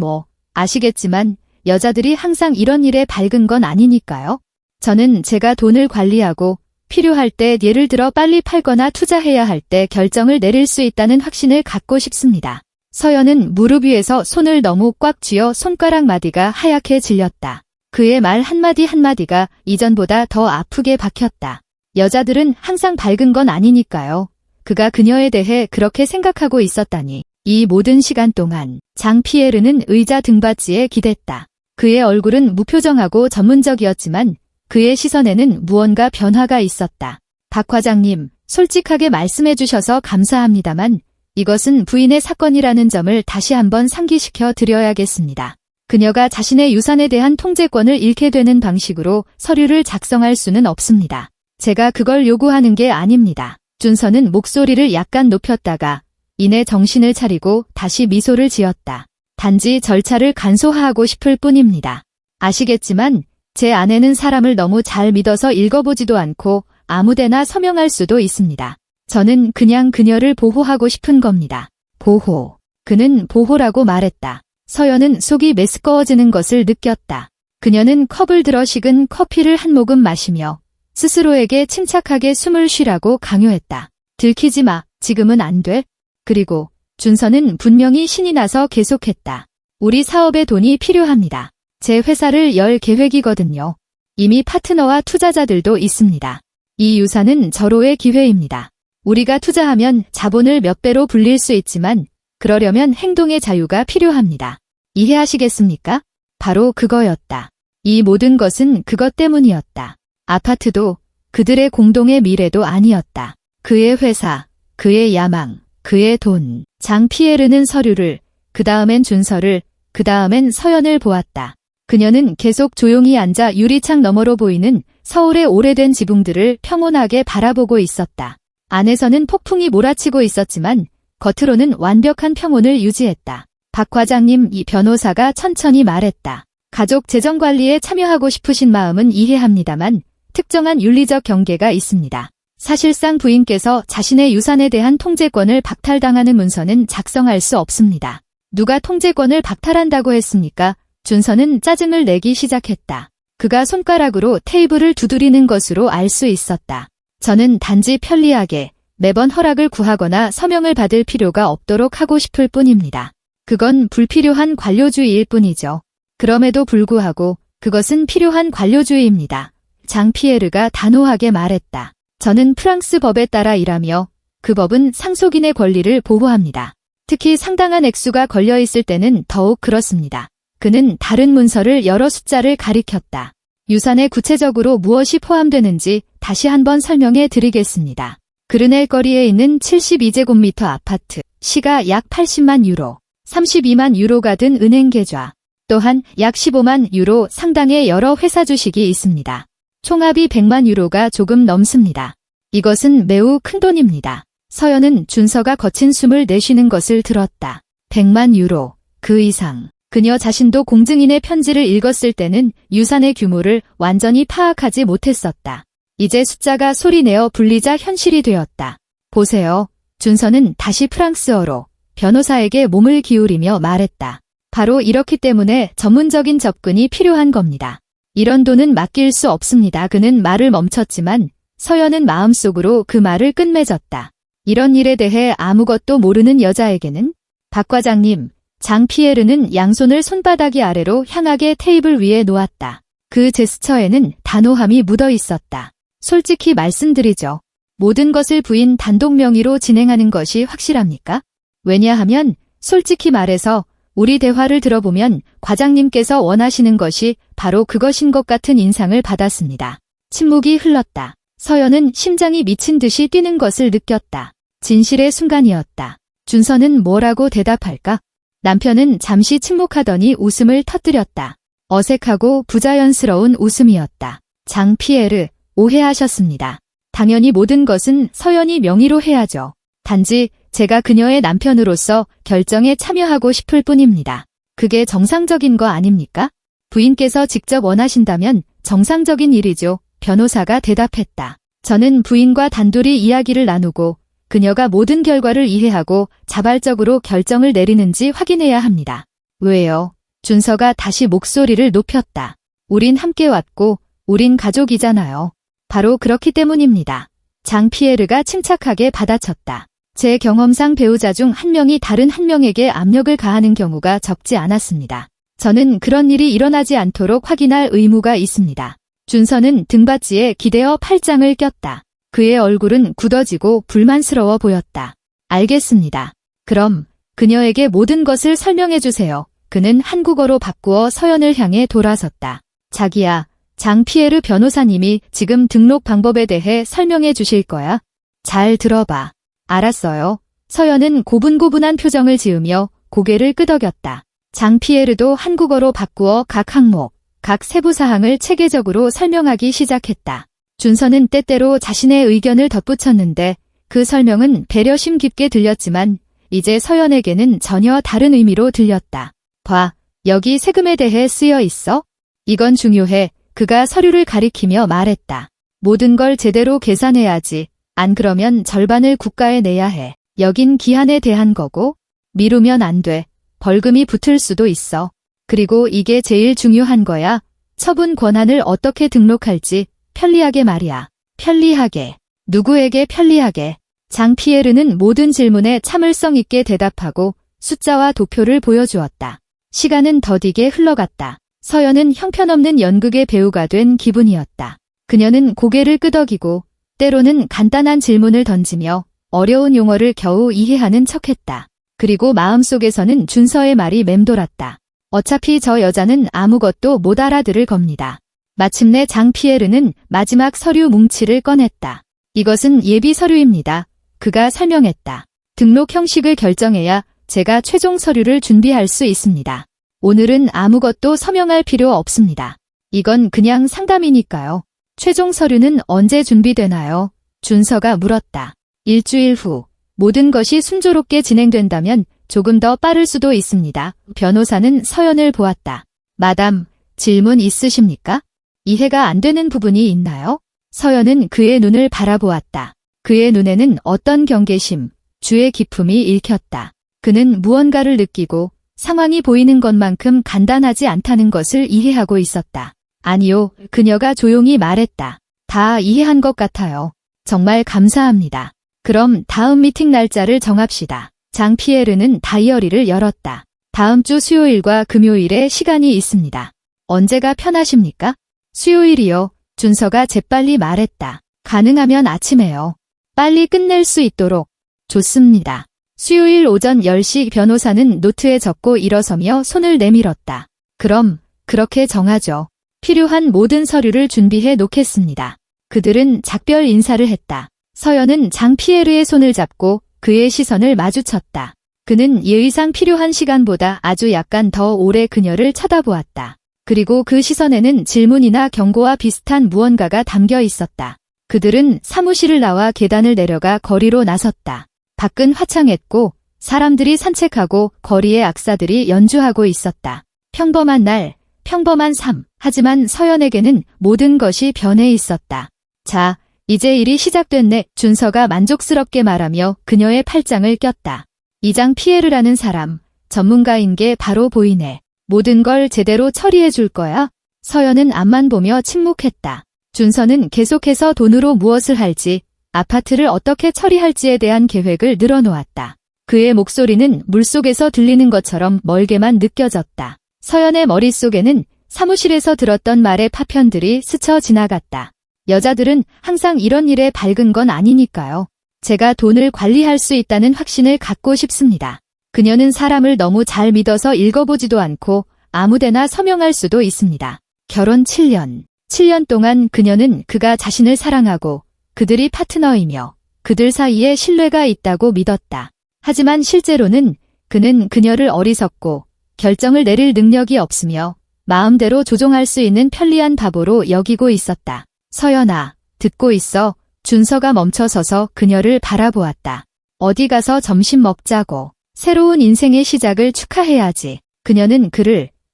아시겠지만 여자들이 항상 이런 일에 밝은 건 아니니까요. 저는 제가 돈을 관리하고 필요할 때 예를 들어 빨리 팔거나 투자해야 할 때 결정을 내릴 수 있다는 확신을 갖고 싶습니다. 서연은 무릎 위에서 손을 너무 꽉 쥐어 손가락 마디가 하얗게 질렸다. 그의 말 한마디 한마디가 이전보다 더 아프게 박혔다. 여자들은 항상 밝은 건 아니니까요. 그가 그녀에 대해 그렇게 생각하고 있었다니. 이 모든 시간 동안 장피에르는 의자 등받이에 기댔다. 그의 얼굴은 무표정하고 전문적이었지만 그의 시선에는 무언가 변화가 있었다. 박 과장님, 솔직하게 말씀해 주셔서 감사합니다만 이것은 부인의 사건이라는 점을 다시 한번 상기시켜 드려야겠습니다. 그녀가 자신의 유산에 대한 통제권을 잃게 되는 방식으로 서류를 작성할 수는 없습니다. 제가 그걸 요구하는 게 아닙니다. 준서는 목소리를 약간 높였다가 이내 정신을 차리고 다시 미소를 지었다. 단지 절차를 간소화하고 싶을 뿐입니다. 아시겠지만 제 아내는 사람을 너무 잘 믿어서 읽어보지도 않고 아무데나 서명할 수도 있습니다. 저는 그냥 그녀를 보호하고 싶은 겁니다. 보호. 그는 보호라고 말했다. 서연은 속이 메스꺼워지는 것을 느꼈다. 그녀는 컵을 들어 식은 커피를 한 모금 마시며 스스로에게 침착하게 숨을 쉬라고 강요했다. 들키지 마. 지금은 안 돼. 그리고 준서는 분명히 신이 나서 계속했다. 우리 사업에 돈이 필요합니다. 제 회사를 열 계획이거든요. 이미 파트너와 투자자들도 있습니다. 이 유산은 절호의 기회입니다. 우리가 투자하면 자본을 몇 배로 불릴 수 있지만 그러려면 행동의 자유가 필요합니다. 이해하시겠습니까? 바로 그거였다. 이 모든 것은 그것 때문이었다. 아파트도 그들의 공동의 미래도 아니었다. 그의 회사, 그의 야망, 그의 돈. 장 피에르는 서류를, 그 다음엔 준서를, 그 다음엔 서연을 보았다. 그녀는 계속 조용히 앉아 유리창 너머로 보이는 서울의 오래된 지붕들을 평온하게 바라보고 있었다. 안에서는 폭풍이 몰아치고 있었지만 겉으로는 완벽한 평온을 유지했다. 박 과장님, 이 변호사가 천천히 말했다. 가족 재정 관리에 참여하고 싶으신 마음은 이해합니다만 특정한 윤리적 경계가 있습니다. 사실상 부인께서 자신의 유산에 대한 통제권을 박탈당하는 문서는 작성할 수 없습니다. 누가 통제권을 박탈한다고 했습니까? 준서는 짜증을 내기 시작했다. 그가 손가락으로 테이블을 두드리는 것으로 알 수 있었다. 저는 단지 편리하게 매번 허락을 구하거나 서명을 받을 필요가 없도록 하고 싶을 뿐입니다. 그건 불필요한 관료주의일 뿐이죠. 그럼에도 불구하고 그것은 필요한 관료주의입니다. 장 피에르가 단호하게 말했다. 저는 프랑스 법에 따라 일하며 그 법은 상속인의 권리를 보호합니다. 특히 상당한 액수가 걸려 있을 때는 더욱 그렇습니다. 그는 다른 문서를 여러 숫자를 가리켰다. 유산에 구체적으로 무엇이 포함되는지 다시 한번 설명해 드리겠습니다. 그르넬 거리에 있는 72제곱미터 아파트, 시가 약 80만 유로, 32만 유로가 든 은행 계좌, 또한 약 15만 유로 상당의 여러 회사 주식이 있습니다. 총합이 100만 유로가 조금 넘습니다. 이것은 매우 큰 돈입니다. 서연은 준서가 거친 숨을 내쉬는 것을 들었다. 100만 유로, 그 이상. 그녀 자신도 공증인의 편지를 읽었을 때는 유산의 규모를 완전히 파악하지 못했었다. 이제 숫자가 소리내어 불리자 현실이 되었다. 보세요. 준서는 다시 프랑스어로 변호사에게 몸을 기울이며 말했다. 바로 이렇기 때문에 전문적인 접근이 필요한 겁니다. 이런 돈은 맡길 수 없습니다. 그는 말을 멈췄지만 서연은 마음속으로 그 말을 끝맺었다. 이런 일에 대해 아무것도 모르는 여자에게는 박 과장님, 장 피에르는 양손을 손바닥이 아래로 향하게 테이블 위에 놓았다. 그 제스처에는 단호함이 묻어 있었다. 솔직히 말씀드리죠. 모든 것을 부인 단독 명의로 진행하는 것이 확실합니까? 왜냐하면 솔직히 말해서 우리 대화를 들어보면 과장님께서 원하시는 것이 바로 그것인 것 같은 인상을 받았습니다. 침묵이 흘렀다. 서연은 심장이 미친 듯이 뛰는 것을 느꼈다. 진실의 순간이었다. 준서는 뭐라고 대답할까? 남편은 잠시 침묵하더니 웃음을 터뜨렸다. 어색하고 부자연스러운 웃음이었다. 장 피에르, 오해하셨습니다. 당연히 모든 것은 서연이 명의로 해야죠. 단지 제가 그녀의 남편으로서 결정에 참여하고 싶을 뿐입니다. 그게 정상적인 거 아닙니까? 부인께서 직접 원하신다면 정상적인 일이죠. 변호사가 대답했다. 저는 부인과 단둘이 이야기를 나누고 그녀가 모든 결과를 이해하고 자발적으로 결정을 내리는지 확인해야 합니다. 왜요? 준서가 다시 목소리를 높였다. 우린 함께 왔고 우린 가족이잖아요. 바로 그렇기 때문입니다. 장 피에르가 침착하게 받아쳤다. 제 경험상 배우자 중 한 명이 다른 한 명에게 압력을 가하는 경우가 적지 않았습니다. 저는 그런 일이 일어나지 않도록 확인할 의무가 있습니다. 준서는 등받이에 기대어 팔짱을 꼈다. 그의 얼굴은 굳어지고 불만스러워 보였다. 알겠습니다. 그럼 그녀에게 모든 것을 설명해 주세요. 그는 한국어로 바꾸어 서연을 향해 돌아섰다. 자기야, 장 피에르 변호사님이 지금 등록 방법에 대해 설명해 주실 거야. 잘 들어봐. 알았어요. 서연은 고분고분한 표정을 지으며 고개를 끄덕였다. 장피에르도 한국어로 바꾸어 각 항목, 각 세부사항을 체계적으로 설명하기 시작했다. 준서는 때때로 자신의 의견을 덧붙였는데 그 설명은 배려심 깊게 들렸지만 이제 서연에게는 전혀 다른 의미로 들렸다. 봐, 여기 세금에 대해 쓰여 있어? 이건 중요해. 그가 서류를 가리키며 말했다. 모든 걸 제대로 계산해야지. 안 그러면 절반을 국가에 내야 해. 여긴 기한에 대한 거고 미루면 안 돼. 벌금이 붙을 수도 있어. 그리고 이게 제일 중요한 거야. 처분 권한을 어떻게 등록할지 편리하게 말이야. 편리하게. 누구에게 편리하게. 장피에르는 모든 질문에 참을성 있게 대답하고 숫자와 도표를 보여주었다. 시간은 더디게 흘러갔다. 서연은 형편없는 연극의 배우가 된 기분이었다. 그녀는 고개를 끄덕이고 때로는 간단한 질문을 던지며 어려운 용어를 겨우 이해하는 척했다. 그리고 마음속에서는 준서의 말이 맴돌았다. 어차피 저 여자는 아무것도 못 알아들을 겁니다. 마침내 장피에르는 마지막 서류 뭉치를 꺼냈다. 이것은 예비 서류입니다. 그가 설명했다. 등록 형식을 결정해야 제가 최종 서류를 준비할 수 있습니다. 오늘은 아무것도 서명할 필요 없습니다. 이건 그냥 상담이니까요. 최종 서류는 언제 준비되나요? 준서가 물었다. 일주일 후. 모든 것이 순조롭게 진행된다면 조금 더 빠를 수도 있습니다. 변호사는 서연을 보았다. 마담, 질문 있으십니까? 이해가 안 되는 부분이 있나요? 서연은 그의 눈을 바라보았다. 그의 눈에는 어떤 경계심, 주의 기품이 읽혔다. 그는 무언가를 느끼고 상황이 보이는 것만큼 간단하지 않다는 것을 이해하고 있었다. 아니요, 그녀가 조용히 말했다. 다 이해한 것 같아요. 정말 감사합니다. 그럼 다음 미팅 날짜를 정합시다. 장피에르는 다이어리를 열었다. 다음 주 수요일과 금요일에 시간이 있습니다. 언제가 편하십니까? 수요일이요. 준서가 재빨리 말했다. 가능하면 아침에요. 빨리 끝낼 수 있도록. 좋습니다. 수요일 오전 10시. 변호사는 노트에 적고 일어서며 손을 내밀었다. 그럼 그렇게 정하죠. 필요한 모든 서류를 준비해 놓겠습니다. 그들은 작별 인사를 했다. 서연은 장피에르의 손을 잡고 그의 시선을 마주쳤다. 그는 예의상 필요한 시간보다 아주 약간 더 오래 그녀를 쳐다보았다. 그리고 그 시선에는 질문이나 경고와 비슷한 무언가가 담겨 있었다. 그들은 사무실을 나와 계단을 내려가 거리로 나섰다. 밖은 화창했고 사람들이 산책하고 거리의 악사들이 연주하고 있었다. 평범한 날, 평범한 삶. 하지만 서연에게는 모든 것이 변해 있었다. 자, 이제 일이 시작됐네. 준서가 만족스럽게 말하며 그녀의 팔짱을 꼈다. 이장 피에르라는 사람, 전문가인 게 바로 보이네. 모든 걸 제대로 처리해 줄 거야? 서연은 앞만 보며 침묵했다. 준서는 계속해서 돈으로 무엇을 할지, 아파트를 어떻게 처리할지에 대한 계획을 늘어놓았다. 그의 목소리는 물속에서 들리는 것처럼 멀게만 느껴졌다. 서연의 머릿속에는 사무실에서 들었던 말의 파편들이 스쳐 지나갔다. 여자들은 항상 이런 일에 밝은 건 아니니까요. 제가 돈을 관리할 수 있다는 확신을 갖고 싶습니다. 그녀는 사람을 너무 잘 믿어서 읽어보지도 않고 아무데나 서명할 수도 있습니다. 결혼 7년. 7년 동안 그녀는 그가 자신을 사랑하고 그들이 파트너이며 그들 사이에 신뢰가 있다고 믿었다. 하지만 실제로는 그는 그녀를 어리석고 결정을 내릴 능력이 없으며 마음대로 조종할 수 있는 편리한 바보로 여기고 있었다. 서연아, 듣고 있어. 준서가 멈춰서서 그녀를 바라보았다. 어디 가서 점심 먹자고. 새로운 인생의 시작을 축하해야지. 그녀는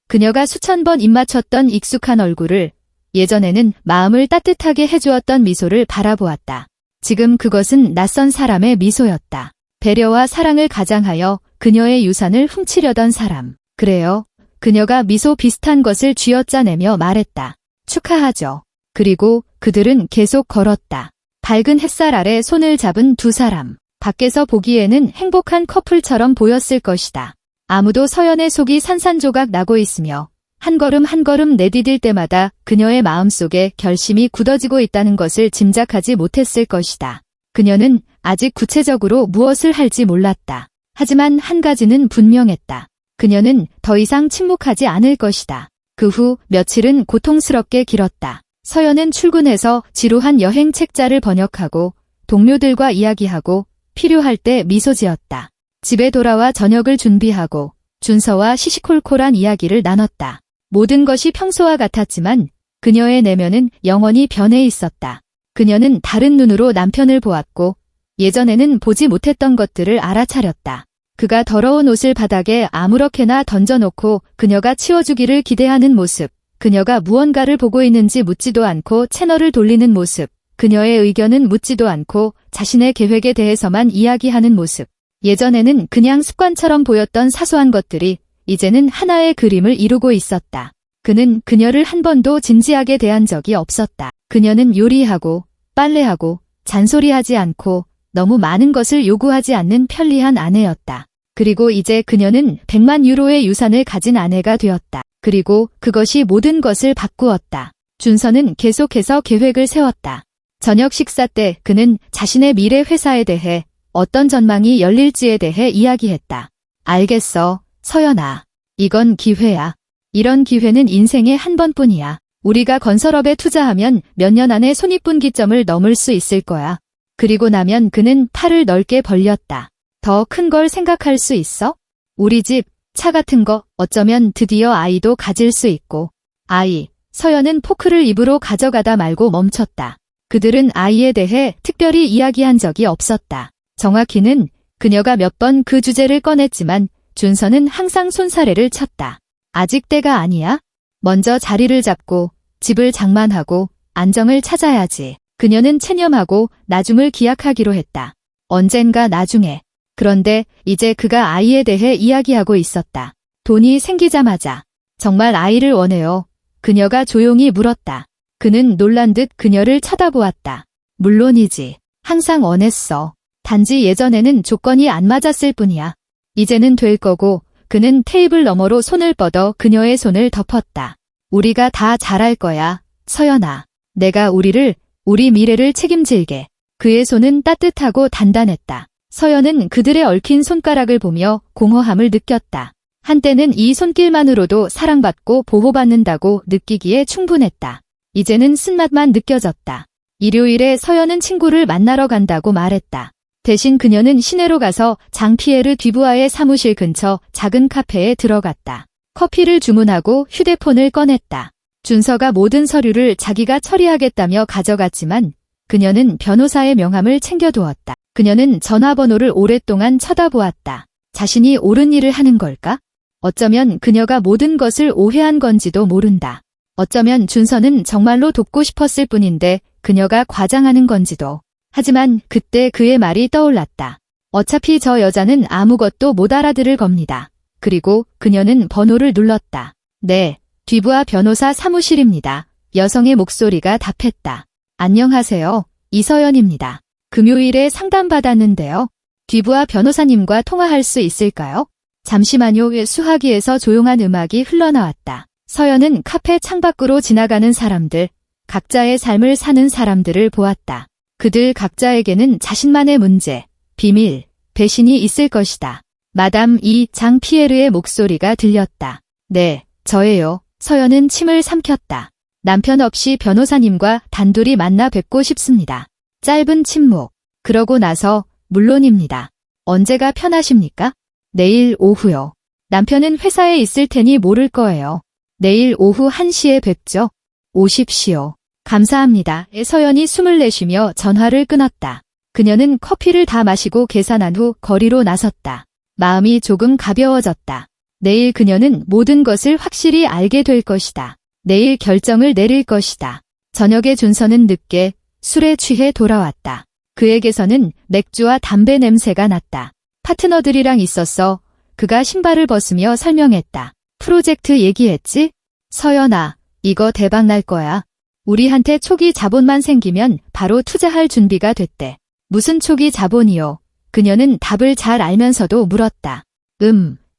그녀가 수천 번 입맞췄던 익숙한 얼굴을, 예전에는 마음을 따뜻하게 해주었던 미소를 바라보았다. 지금 그것은 낯선 사람의 미소였다. 배려와 사랑을 가장하여 그녀의 유산을 훔치려던 사람. 그래요. 그녀가 미소 비슷한 것을 쥐어짜내며 말했다. 축하하죠. 그리고 그들은 계속 걸었다. 밝은 햇살 아래 손을 잡은 두 사람. 밖에서 보기에는 행복한 커플처럼 보였을 것이다. 아무도 서연의 속이 산산조각 나고 있으며 한 걸음 한 걸음 내디딜 때마다 그녀의 마음속에 결심이 굳어지고 있다는 것을 짐작하지 못했을 것이다. 그녀는 아직 구체적으로 무엇을 할지 몰랐다. 하지만 한 가지는 분명했다. 그녀는 더 이상 침묵하지 않을 것이다. 그 후 며칠은 고통스럽게 길었다. 서연은 출근해서 지루한 여행 책자를 번역하고 동료들과 이야기하고 필요할 때 미소 지었다. 집에 돌아와 저녁을 준비하고 준서와 시시콜콜한 이야기를 나눴다. 모든 것이 평소와 같았지만 그녀의 내면은 영원히 변해 있었다. 그녀는 다른 눈으로 남편을 보았고 예전에는 보지 못했던 것들을 알아차렸다. 그가 더러운 옷을 바닥에 아무렇게나 던져놓고 그녀가 치워주기를 기대하는 모습, 그녀가 무언가를 보고 있는지 묻지도 않고 채널을 돌리는 모습, 그녀의 의견은 묻지도 않고 자신의 계획에 대해서만 이야기하는 모습. 예전에는 그냥 습관처럼 보였던 사소한 것들이 이제는 하나의 그림을 이루고 있었다. 그는 그녀를 한 번도 진지하게 대한 적이 없었다. 그녀는 요리하고 빨래하고 잔소리하지 않고 너무 많은 것을 요구하지 않는 편리한 아내였다. 그리고 이제 그녀는 100만 유로의 유산을 가진 아내가 되었다. 그리고 그것이 모든 것을 바꾸었다. 준서는 계속해서 계획을 세웠다. 저녁 식사 때 그는 자신의 미래 회사에 대해 어떤 전망이 열릴지에 대해 이야기했다. 알겠어, 서연아. 이건 기회야. 이런 기회는 인생에 한 번뿐이야. 우리가 건설업에 투자하면 몇 년 안에 손익분기점을 넘을 수 있을 거야. 그리고 나면 그는 팔을 넓게 벌렸다. 더 큰 걸 생각할 수 있어? 우리 집, 차 같은 거, 어쩌면 드디어 아이도 가질 수 있고. 아이, 서연은 포크를 입으로 가져가다 말고 멈췄다. 그들은 아이에 대해 특별히 이야기한 적이 없었다. 정확히는 그녀가 몇 번 그 주제를 꺼냈지만 준서는 항상 손사래를 쳤다. 아직 때가 아니야? 먼저 자리를 잡고 집을 장만하고 안정을 찾아야지. 그녀는 체념하고 나중을 기약하기로 했다. 언젠가 나중에. 그런데 이제 그가 아이에 대해 이야기하고 있었다. 돈이 생기자마자 정말 아이를 원해요. 그녀가 조용히 물었다. 그는 놀란 듯 그녀를 쳐다보았다. 물론이지. 항상 원했어. 단지 예전에는 조건이 안 맞았을 뿐이야. 이제는 될 거고. 그는 테이블 너머로 손을 뻗어 그녀의 손을 덮었다. 우리가 다 잘할 거야, 서연아. 내가 우리 미래를 책임질게. 그의 손은 따뜻하고 단단했다. 서연은 그들의 얽힌 손가락을 보며 공허함을 느꼈다. 한때는 이 손길만으로도 사랑받고 보호받는다고 느끼기에 충분했다. 이제는 쓴맛만 느껴졌다. 일요일에 서연은 친구를 만나러 간다고 말했다. 대신 그녀는 시내로 가서 장피에르 뒤부아의 사무실 근처 작은 카페에 들어갔다. 커피를 주문하고 휴대폰을 꺼냈다. 준서가 모든 서류를 자기가 처리하겠다며 가져갔지만 그녀는 변호사의 명함을 챙겨두었다. 그녀는 전화번호를 오랫동안 쳐다보았다. 자신이 옳은 일을 하는 걸까? 어쩌면 그녀가 모든 것을 오해한 건지도 모른다. 어쩌면 준서는 정말로 돕고 싶었을 뿐인데 그녀가 과장하는 건지도. 하지만 그때 그의 말이 떠올랐다. 어차피 저 여자는 아무것도 못 알아들을 겁니다. 그리고 그녀는 번호를 눌렀다. 네, 뒤부아 변호사 사무실입니다. 여성의 목소리가 답했다. 안녕하세요. 이서연입니다. 금요일에 상담받았는데요. 뒤부아 변호사님과 통화할 수 있을까요? 잠시만요. 수화기에서 조용한 음악이 흘러나왔다. 서연은 카페 창밖으로 지나가는 사람들, 각자의 삶을 사는 사람들을 보았다. 그들 각자에게는 자신만의 문제, 비밀, 배신이 있을 것이다. 마담 이 장피에르의 목소리가 들렸다. 네, 저예요. 서연은 침을 삼켰다. 남편 없이 변호사님과 단둘이 만나 뵙고 싶습니다. 짧은 침묵. 그러고 나서 물론입니다. 언제가 편하십니까? 내일 오후요. 남편은 회사에 있을 테니 모를 거예요. 내일 오후 1시에 뵙죠. 오십시오. 감사합니다. 서연이 숨을 내쉬며 전화를 끊었다. 그녀는 커피를 다 마시고 계산한 후 거리로 나섰다. 마음이 조금 가벼워졌다. 내일 그녀는 모든 것을 확실히 알게 될 것이다. 내일 결정을 내릴 것이다. 저녁에 준서는 늦게 술에 취해 돌아왔다. 그에게서는 맥주와 담배 냄새가 났다. 파트너들이랑 있었어. 그가 신발을 벗으며 설명했다. 프로젝트 얘기했지? 서연아, 이거 대박 날 거야. 우리한테 초기 자본만 생기면 바로 투자할 준비가 됐대. 무슨 초기 자본이요? 그녀는 답을 잘 알면서도 물었다.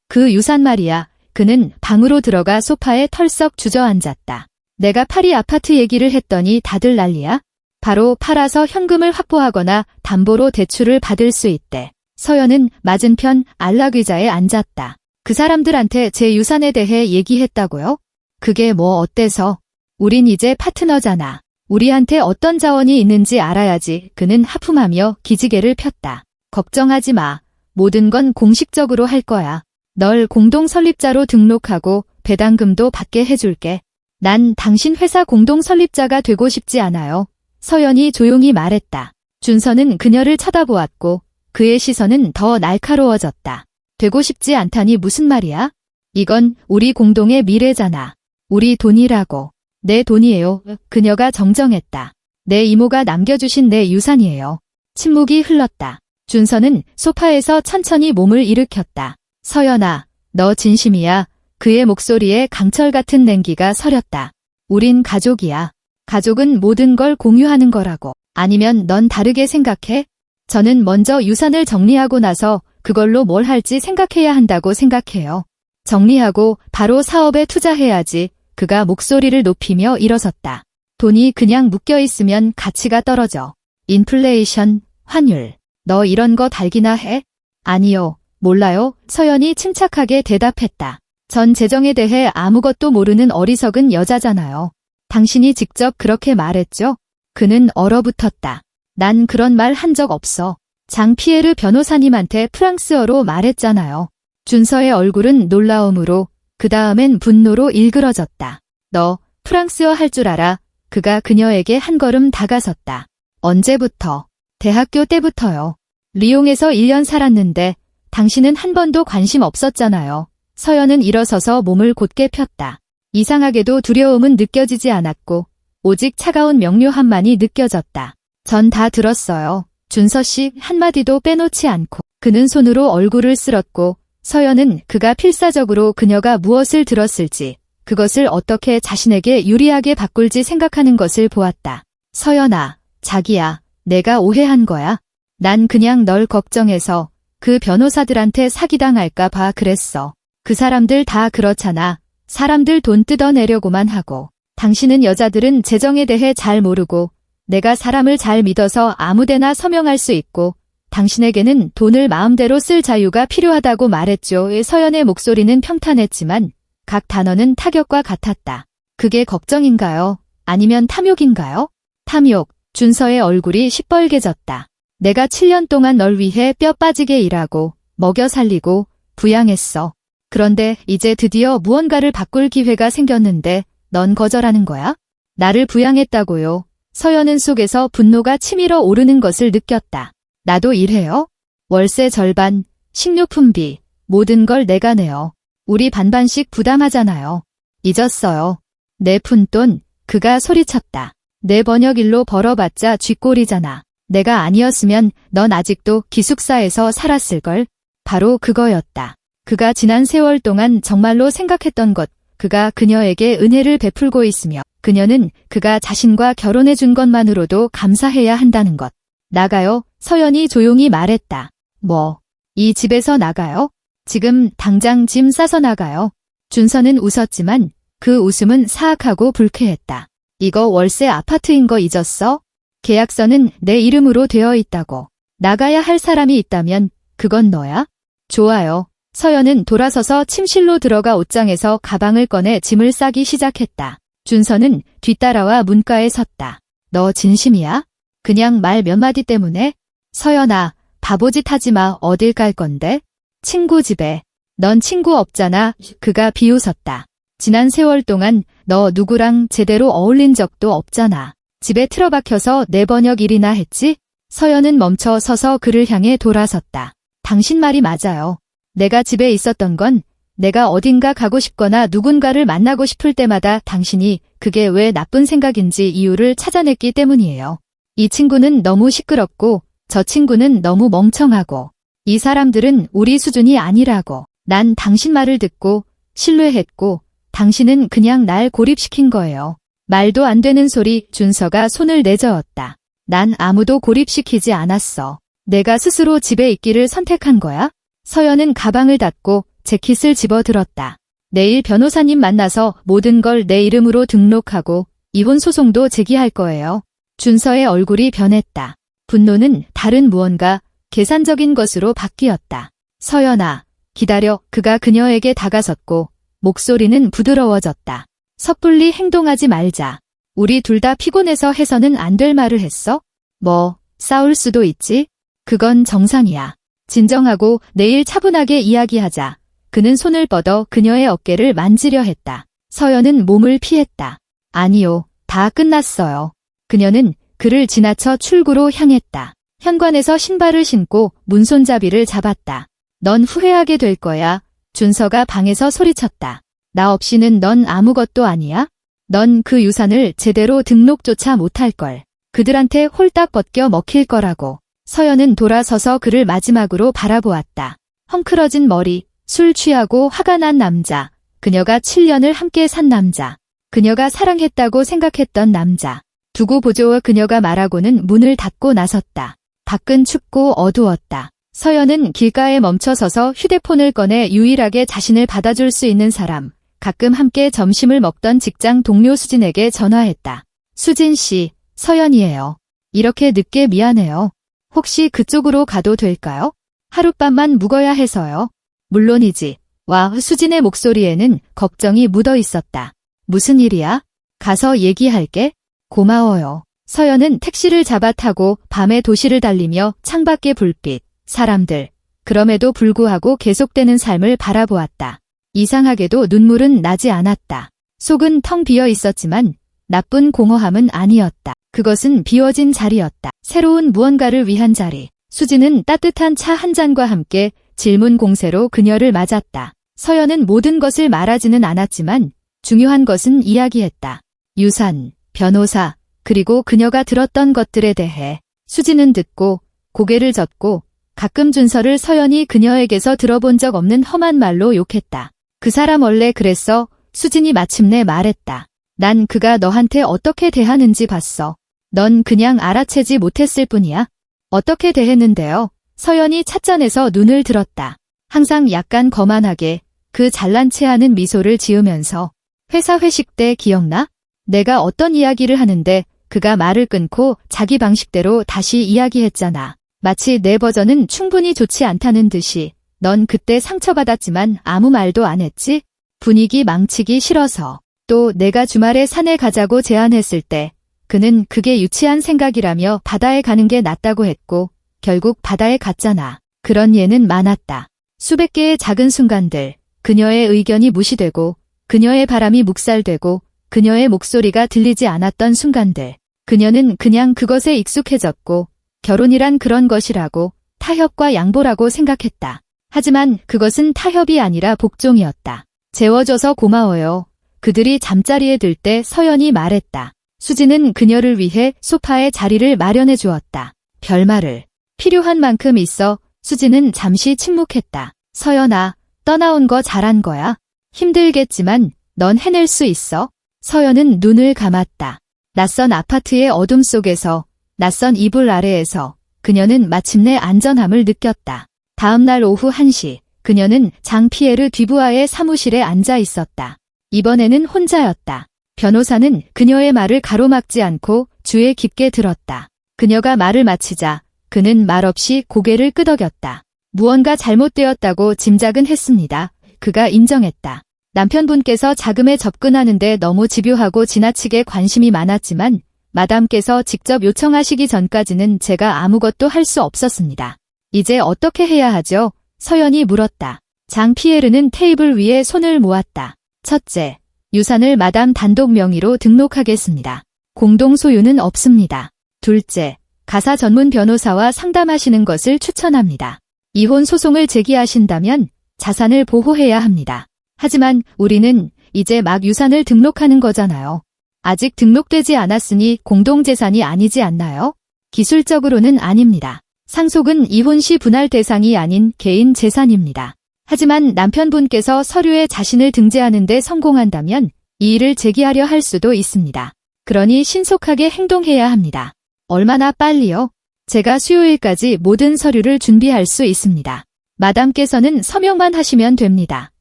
그 유산 말이야. 그는 방으로 들어가 소파에 털썩 주저앉았다. 내가 파리 아파트 얘기를 했더니 다들 난리야? 바로 팔아서 현금을 확보하거나 담보로 대출을 받을 수 있대. 서연은 맞은편 안락 의자에 앉았다. 그 사람들한테 제 유산에 대해 얘기했다고요? 그게 뭐 어때서? 우린 이제 파트너잖아. 우리한테 어떤 자원이 있는지 알아야지. 그는 하품하며 기지개를 폈다. 걱정하지 마. 모든 건 공식적으로 할 거야. 널 공동 설립자로 등록하고 배당금도 받게 해줄게. 난 당신 회사 공동 설립자가 되고 싶지 않아요. 서연이 조용히 말했다. 준서는 그녀를 쳐다보았고 그의 시선은 더 날카로워졌다. 되고 싶지 않다니 무슨 말이야? 이건 우리 공동의 미래잖아. 우리 돈이라고. 내 돈이에요. 그녀가 정정했다. 내 이모가 남겨주신 내 유산이에요. 침묵이 흘렀다. 준서는 소파에서 천천히 몸을 일으켰다. 서연아, 너 진심이야. 그의 목소리에 강철 같은 냉기가 서렸다. 우린 가족이야. 가족은 모든 걸 공유하는 거라고. 아니면 넌 다르게 생각해? 저는 먼저 유산을 정리하고 나서 그걸로 뭘 할지 생각해야 한다고 생각해요. 정리하고 바로 사업에 투자해야지. 그가 목소리를 높이며 일어섰다. 돈이 그냥 묶여있으면 가치가 떨어져. 인플레이션, 환율. 너 이런 거 달기나 해? 아니요, 몰라요. 서연이 침착하게 대답했다. 전 재정에 대해 아무것도 모르는 어리석은 여자잖아요. 당신이 직접 그렇게 말했죠? 그는 얼어붙었다. 난 그런 말 한 적 없어. 장피에르 변호사님한테 프랑스어로 말했잖아요. 준서의 얼굴은 놀라움으로 그 다음엔 분노로 일그러졌다. 너 프랑스어 할 줄 알아? 그가 그녀에게 한 걸음 다가섰다. 언제부터? 대학교 때부터요. 리옹에서 1년 살았는데 당신은 한 번도 관심 없었잖아요. 서연은 일어서서 몸을 곧게 폈다. 이상하게도 두려움은 느껴지지 않았고 오직 차가운 명료함만이 느껴졌다. 전 다 들었어요. 준서 씨 한마디도 빼놓지 않고. 그는 손으로 얼굴을 쓸었고 서연은 그가 필사적으로 그녀가 무엇을 들었을지 그것을 어떻게 자신에게 유리하게 바꿀지 생각하는 것을 보았다. 서연아, 자기야, 내가 오해한 거야. 난 그냥 널 걱정해서 그 변호사들한테 사기당할까 봐 그랬어. 그 사람들 다 그렇잖아. 사람들 돈 뜯어내려고만 하고. 당신은 여자들은 재정에 대해 잘 모르고 내가 사람을 잘 믿어서 아무데나 서명할 수 있고 당신에게는 돈을 마음대로 쓸 자유가 필요하다고 말했죠. 서연의 목소리는 평탄했지만 각 단어는 타격과 같았다. 그게 걱정인가요? 아니면 탐욕인가요? 탐욕. 준서의 얼굴이 시뻘개졌다. 내가 7년 동안 널 위해 뼈 빠지게 일하고 먹여 살리고 부양했어. 그런데 이제 드디어 무언가를 바꿀 기회가 생겼는데 넌 거절하는 거야? 나를 부양했다고요. 서연은 속에서 분노가 치밀어 오르는 것을 느꼈다. 나도 일해요? 월세 절반, 식료품비, 모든 걸 내가 내요. 우리 반반씩 부담하잖아요. 잊었어요. 내 푼돈, 그가 소리쳤다. 내 번역일로 벌어봤자 쥐꼬리잖아. 내가 아니었으면 넌 아직도 기숙사에서 살았을걸. 바로 그거였다. 그가 지난 세월 동안 정말로 생각했던 것, 그가 그녀에게 은혜를 베풀고 있으며 그녀는 그가 자신과 결혼해 준 것만으로도 감사해야 한다는 것. 나가요. 서연이 조용히 말했다. 뭐? 이 집에서 나가요? 지금 당장 짐 싸서 나가요. 준서는 웃었지만 그 웃음은 사악하고 불쾌했다. 이거 월세 아파트인 거 잊었어? 계약서는 내 이름으로 되어 있다고. 나가야 할 사람이 있다면 그건 너야? 좋아요. 서연은 돌아서서 침실로 들어가 옷장에서 가방을 꺼내 짐을 싸기 시작했다. 준서는 뒤따라와 문가에 섰다. 너 진심이야? 그냥 말 몇 마디 때문에? 서연아, 바보짓 하지 마. 어딜 갈 건데? 친구 집에. 넌 친구 없잖아. 그가 비웃었다. 지난 세월 동안 너 누구랑 제대로 어울린 적도 없잖아. 집에 틀어박혀서 내 번역 일이나 했지? 서연은 멈춰 서서 그를 향해 돌아섰다. 당신 말이 맞아요. 내가 집에 있었던 건 내가 어딘가 가고 싶거나 누군가를 만나고 싶을 때마다 당신이 그게 왜 나쁜 생각인지 이유를 찾아냈기 때문이에요. 이 친구는 너무 시끄럽고 저 친구는 너무 멍청하고 이 사람들은 우리 수준이 아니라고. 난 당신 말을 듣고 신뢰했고 당신은 그냥 날 고립시킨 거예요. 말도 안 되는 소리. 준서가 손을 내저었다. 난 아무도 고립시키지 않았어. 내가 스스로 집에 있기를 선택한 거야? 서연은 가방을 닫고 재킷을 집어들었다. 내일 변호사님 만나서 모든 걸 내 이름으로 등록하고 이혼 소송도 제기할 거예요. 준서의 얼굴이 변했다. 분노는 다른 무언가 계산적인 것으로 바뀌었다. 서연아, 기다려. 그가 그녀에게 다가섰고 목소리는 부드러워졌다. 섣불리 행동하지 말자. 우리 둘 다 피곤해서 해서는 안 될 말을 했어? 뭐, 싸울 수도 있지? 그건 정상이야. 진정하고 내일 차분하게 이야기하자. 그는 손을 뻗어 그녀의 어깨를 만지려 했다. 서연은 몸을 피했다. 아니요, 다 끝났어요. 그녀는 그를 지나쳐 출구로 향했다. 현관에서 신발을 신고 문손잡이를 잡았다. 넌 후회하게 될 거야. 준서가 방에서 소리쳤다. 나 없이는 넌 아무것도 아니야? 넌 그 유산을 제대로 등록조차 못할걸. 그들한테 홀딱 벗겨 먹힐 거라고. 서연은 돌아서서 그를 마지막으로 바라보았다. 헝클어진 머리, 술 취하고 화가 난 남자. 그녀가 7년을 함께 산 남자. 그녀가 사랑했다고 생각했던 남자. 두고 보죠. 그녀가 말하고는 문을 닫고 나섰다. 밖은 춥고 어두웠다. 서연은 길가에 멈춰서서 휴대폰을 꺼내 유일하게 자신을 받아줄 수 있는 사람, 가끔 함께 점심을 먹던 직장 동료 수진에게 전화했다. 수진 씨, 서연이에요. 이렇게 늦게 미안해요. 혹시 그쪽으로 가도 될까요? 하룻밤만 묵어야 해서요. 물론이지. 와, 수진의 목소리에는 걱정이 묻어 있었다. 무슨 일이야? 가서 얘기할게. 고마워요. 서연은 택시를 잡아 타고 밤의 도시를 달리며 창밖의 불빛, 사람들, 그럼에도 불구하고 계속되는 삶을 바라보았다. 이상하게도 눈물은 나지 않았다. 속은 텅 비어 있었지만 나쁜 공허함은 아니었다. 그것은 비워진 자리였다. 새로운 무언가를 위한 자리. 수지는 따뜻한 차 한 잔과 함께 질문 공세로 그녀를 맞았다. 서연은 모든 것을 말하지는 않았지만 중요한 것은 이야기했다. 유산, 변호사, 그리고 그녀가 들었던 것들에 대해. 수지는 듣고 고개를 젓고 가끔 준서를 서연이 그녀에게서 들어본 적 없는 험한 말로 욕했다. 그 사람 원래 그랬어. 수진이 마침내 말했다. 난 그가 너한테 어떻게 대하는지 봤어. 넌 그냥 알아채지 못했을 뿐이야. 어떻게 대했는데요? 서연이 찻잔에서 눈을 들었다. 항상 약간 거만하게 그 잘난 체하는 미소를 지으면서. 회사 회식 때 기억나? 내가 어떤 이야기를 하는데 그가 말을 끊고 자기 방식대로 다시 이야기했잖아. 마치 내 버전은 충분히 좋지 않다는 듯이. 넌 그때 상처받았지만 아무 말도 안 했지? 분위기 망치기 싫어서. 또 내가 주말에 산에 가자고 제안했을 때 그는 그게 유치한 생각이라며 바다에 가는 게 낫다고 했고 결국 바다에 갔잖아. 그런 예는 많았다. 수백 개의 작은 순간들. 그녀의 의견이 무시되고 그녀의 바람이 묵살되고 그녀의 목소리가 들리지 않았던 순간들. 그녀는 그냥 그것에 익숙해졌고 결혼이란 그런 것이라고 타협과 양보라고 생각했다. 하지만 그것은 타협이 아니라 복종이었다. 재워줘서 고마워요. 그들이 잠자리에 들 때 서연이 말했다. 수지는 그녀를 위해 소파에 자리를 마련해 주었다. 별말을 필요한 만큼 있어. 수지는 잠시 침묵했다. 서연아, 떠나온 거 잘한 거야. 힘들겠지만 넌 해낼 수 있어. 서연은 눈을 감았다. 낯선 아파트의 어둠 속에서, 낯선 이불 아래에서 그녀는 마침내 안전함을 느꼈다. 다음 날 오후 1시, 그녀는 장피에르 뒤부아의 사무실에 앉아 있었다. 이번에는 혼자였다. 변호사는 그녀의 말을 가로막지 않고 주에 깊게 들었다. 그녀가 말을 마치자 그는 말없이 고개를 끄덕였다. 무언가 잘못되었다고 짐작은 했습니다. 그가 인정했다. 남편분께서 자금에 접근하는데 너무 집요하고 지나치게 관심이 많았지만 마담께서 직접 요청하시기 전까지는 제가 아무것도 할 수 없었습니다. 이제 어떻게 해야 하죠? 서연이 물었다. 장 피에르는 테이블 위에 손을 모았다. 첫째, 유산을 마담 단독 명의로 등록하겠습니다. 공동 소유는 없습니다. 둘째, 가사 전문 변호사와 상담하시는 것을 추천합니다. 이혼 소송을 제기하신다면 자산을 보호해야 합니다. 하지만 우리는 이제 막 유산을 등록하는 거잖아요. 아직 등록되지 않았으니 공동재산이 아니지 않나요? 기술적으로는 아닙니다. 상속은 이혼 시 분할 대상이 아닌 개인 재산입니다. 하지만 남편분께서 서류에 자신을 등재하는 데 성공한다면 이의를 제기하려 할 수도 있습니다. 그러니 신속하게 행동해야 합니다. 얼마나 빨리요? 제가 수요일까지 모든 서류를 준비할 수 있습니다. 마담께서는 서명만 하시면 됩니다.